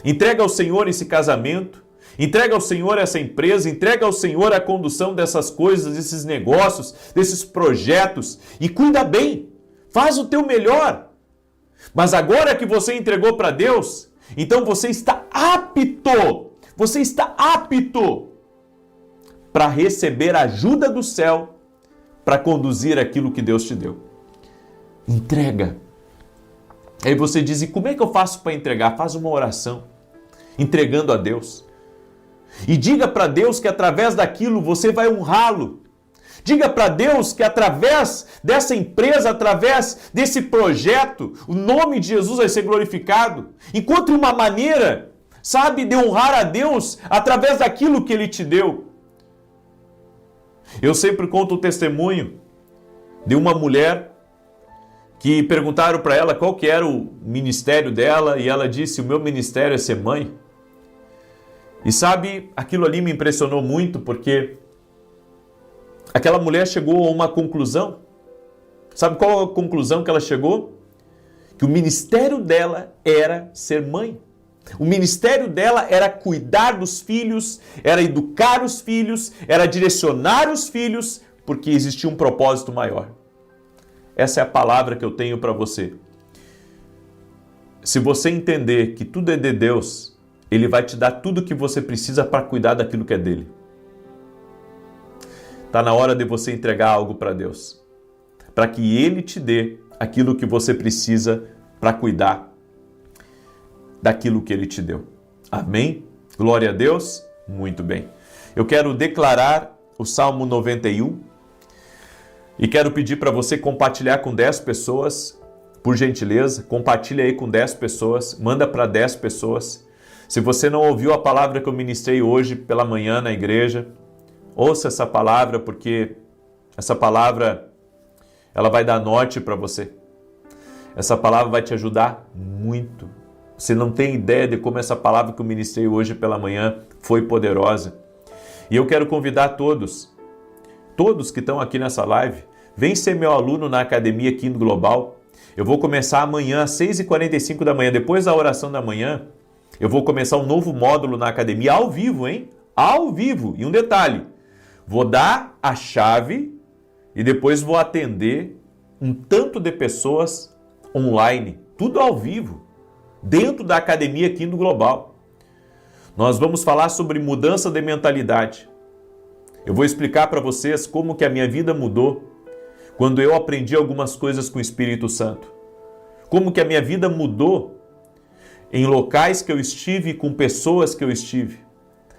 entrega ao Senhor esse casamento, entrega ao Senhor essa empresa, entrega ao Senhor a condução dessas coisas, desses negócios, desses projetos e cuida bem, faz o teu melhor. Mas agora que você entregou para Deus, então você está apto para receber a ajuda do céu para conduzir aquilo que Deus te deu. Entrega. Aí você diz, e como é que eu faço para entregar? Faz uma oração, entregando a Deus. E diga para Deus que através daquilo você vai honrá-lo. Diga para Deus que através dessa empresa, através desse projeto, o nome de Jesus vai ser glorificado. Encontre uma maneira, sabe, de honrar a Deus através daquilo que Ele te deu. Eu sempre conto o testemunho de uma mulher que perguntaram para ela qual que era o ministério dela e ela disse, o meu ministério é ser mãe. E sabe, aquilo ali me impressionou muito porque aquela mulher chegou a uma conclusão. Sabe qual a conclusão que ela chegou? Que o ministério dela era ser mãe. O ministério dela era cuidar dos filhos, era educar os filhos, era direcionar os filhos, porque existia um propósito maior. Essa é a palavra que eu tenho para você. Se você entender que tudo é de Deus, Ele vai te dar tudo o que você precisa para cuidar daquilo que é dele. Está na hora de você entregar algo para Deus, para que Ele te dê aquilo que você precisa para cuidar daquilo que Ele te deu. Amém? Glória a Deus? Muito bem. Eu quero declarar o Salmo 91 e quero pedir para você compartilhar com 10 pessoas, por gentileza, compartilha aí com 10 pessoas, manda para 10 pessoas. Se você não ouviu a palavra que eu ministrei hoje pela manhã na igreja, ouça essa palavra, porque essa palavra ela vai dar norte para você. Essa palavra vai te ajudar muito. Você não tem ideia de como essa palavra que eu ministrei hoje pela manhã foi poderosa. E eu quero convidar todos que estão aqui nessa live, vem ser meu aluno na Academia Kingdom Global. Eu vou começar amanhã às 6h45 da manhã, depois da oração da manhã, eu vou começar um novo módulo na academia ao vivo, hein? Ao vivo. E um detalhe, vou dar a chave e depois vou atender um tanto de pessoas online, tudo ao vivo, dentro da Academia Kingdom Global. Nós vamos falar sobre mudança de mentalidade. Eu vou explicar para vocês como que a minha vida mudou quando eu aprendi algumas coisas com o Espírito Santo. Como que a minha vida mudou em locais que eu estive, com pessoas que eu estive.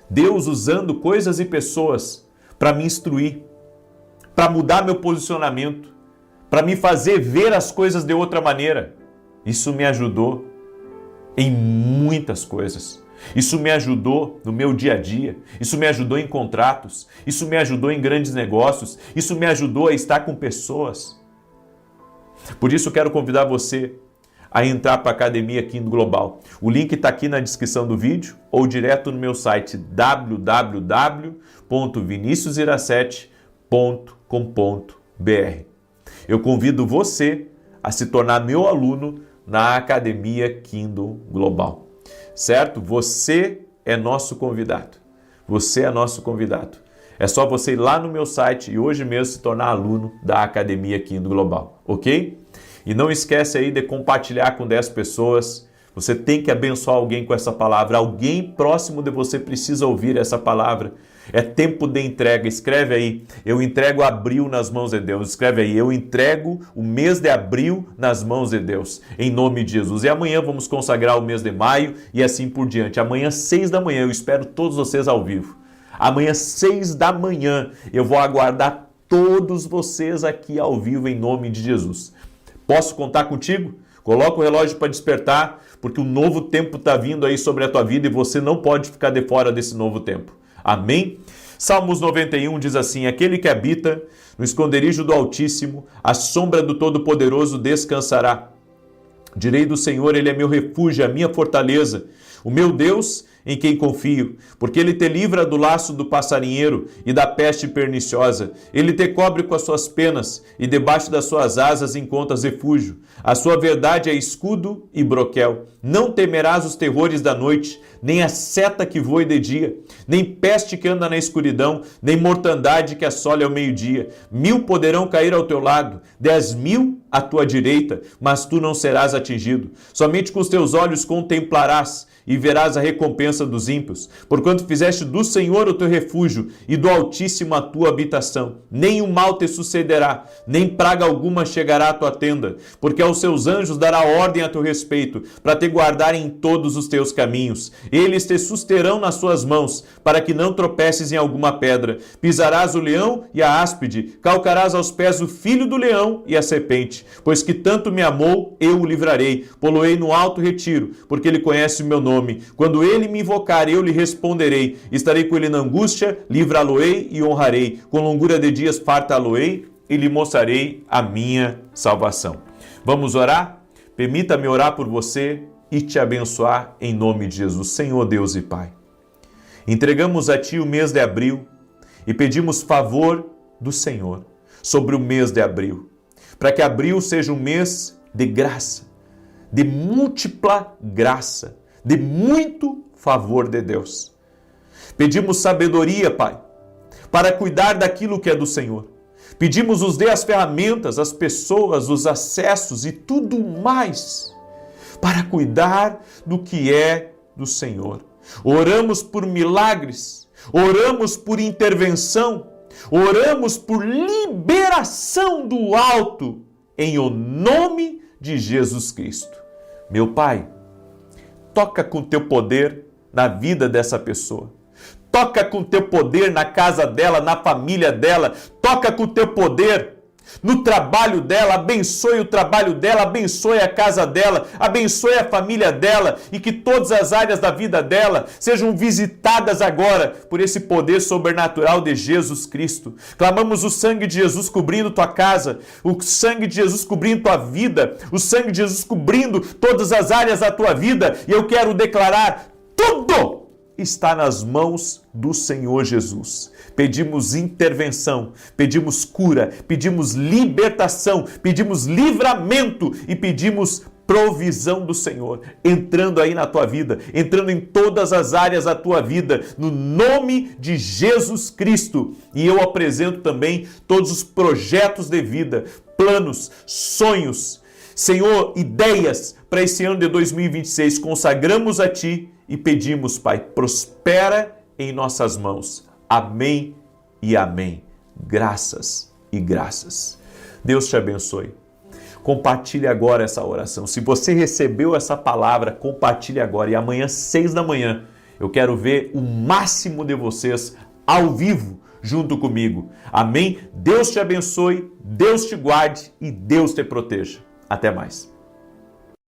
Deus usando coisas e pessoas para me instruir, para mudar meu posicionamento, para me fazer ver as coisas de outra maneira. Isso me ajudou em muitas coisas. Isso me ajudou no meu dia a dia, isso me ajudou em contratos, isso me ajudou em grandes negócios, isso me ajudou a estar com pessoas. Por isso eu quero convidar você a entrar para a Academia Kingdom Global. O link está aqui na descrição do vídeo ou direto no meu site www.viniciusiracete.com.br. Eu convido você a se tornar meu aluno na Academia Kingdom Global. Certo? Você é nosso convidado. Você é nosso convidado. É só você ir lá no meu site e hoje mesmo se tornar aluno da Academia Kingdom Global, ok? E não esquece aí de compartilhar com 10 pessoas. Você tem que abençoar alguém com essa palavra. Alguém próximo de você precisa ouvir essa palavra. É tempo de entrega. Escreve aí, eu entrego abril nas mãos de Deus. Escreve aí, eu entrego o mês de abril nas mãos de Deus. Em nome de Jesus. E amanhã vamos consagrar o mês de maio e assim por diante. Amanhã, 6 da manhã, eu espero todos vocês ao vivo. Amanhã, 6 da manhã, eu vou aguardar todos vocês aqui ao vivo em nome de Jesus. Posso contar contigo? Coloca o relógio para despertar, porque um novo tempo está vindo aí sobre a tua vida e você não pode ficar de fora desse novo tempo. Amém? Salmos 91 diz assim: aquele que habita no esconderijo do Altíssimo, a sombra do Todo-Poderoso descansará. Direi do Senhor, Ele é meu refúgio, a minha fortaleza, o meu Deus em quem confio, porque Ele te livra do laço do passarinheiro e da peste perniciosa. Ele te cobre com as suas penas e debaixo das suas asas encontras refúgio. A sua verdade é escudo e broquel. Não temerás os terrores da noite, nem a seta que voe de dia, nem peste que anda na escuridão, nem mortandade que assole ao meio-dia. 1000 poderão cair ao teu lado, 10.000 à tua direita, mas tu não serás atingido. Somente com os teus olhos contemplarás e verás a recompensa dos ímpios, porquanto fizeste do Senhor o teu refúgio e do Altíssimo a tua habitação. Nem mal te sucederá, nem praga alguma chegará à tua tenda, porque aos seus anjos dará ordem a teu respeito, para te guardarem em todos os teus caminhos. Eles te susterão nas suas mãos, para que não tropeces em alguma pedra. Pisarás o leão e a áspide, calcarás aos pés o filho do leão e a serpente. Pois que tanto me amou, eu o livrarei, poloei no alto retiro, porque ele conhece o meu nome. Quando ele me invocar, eu lhe responderei. Estarei com ele na angústia, livrá-lo-ei e honrarei. Com longura de dias fartá-lo-ei e lhe mostrarei a minha salvação. Vamos orar? Permita-me orar por você e te abençoar em nome de Jesus. Senhor Deus e Pai, entregamos a Ti o mês de abril e pedimos favor do Senhor sobre o mês de abril, para que abril seja um mês de graça, de múltipla graça, de muito favor de Deus. Pedimos sabedoria, Pai, para cuidar daquilo que é do Senhor. Pedimos nos dê as ferramentas, as pessoas, os acessos e tudo mais para cuidar do que é do Senhor. Oramos por milagres, oramos por intervenção, oramos por liberação do alto, em o nome de Jesus Cristo. Meu Pai, toca com teu poder na vida dessa pessoa. Toca com teu poder na casa dela, na família dela. Toca com teu poder no trabalho dela. Abençoe o trabalho dela, abençoe a casa dela, abençoe a família dela e que todas as áreas da vida dela sejam visitadas agora por esse poder sobrenatural de Jesus Cristo. Clamamos o sangue de Jesus cobrindo tua casa, o sangue de Jesus cobrindo tua vida, o sangue de Jesus cobrindo todas as áreas da tua vida, e eu quero declarar: tudo está nas mãos do Senhor Jesus. Pedimos intervenção, pedimos cura, pedimos libertação, pedimos livramento e pedimos provisão do Senhor, entrando aí na tua vida, entrando em todas as áreas da tua vida, no nome de Jesus Cristo. E eu apresento também todos os projetos de vida, planos, sonhos, Senhor, ideias para esse ano de 2026. Consagramos a Ti e pedimos, Pai, prospera em nossas mãos. Amém e amém. Graças e graças. Deus te abençoe. Compartilhe agora essa oração. Se você recebeu essa palavra, compartilhe agora. E amanhã, 6 da manhã, eu quero ver o máximo de vocês ao vivo junto comigo. Amém? Deus te abençoe, Deus te guarde e Deus te proteja. Até mais.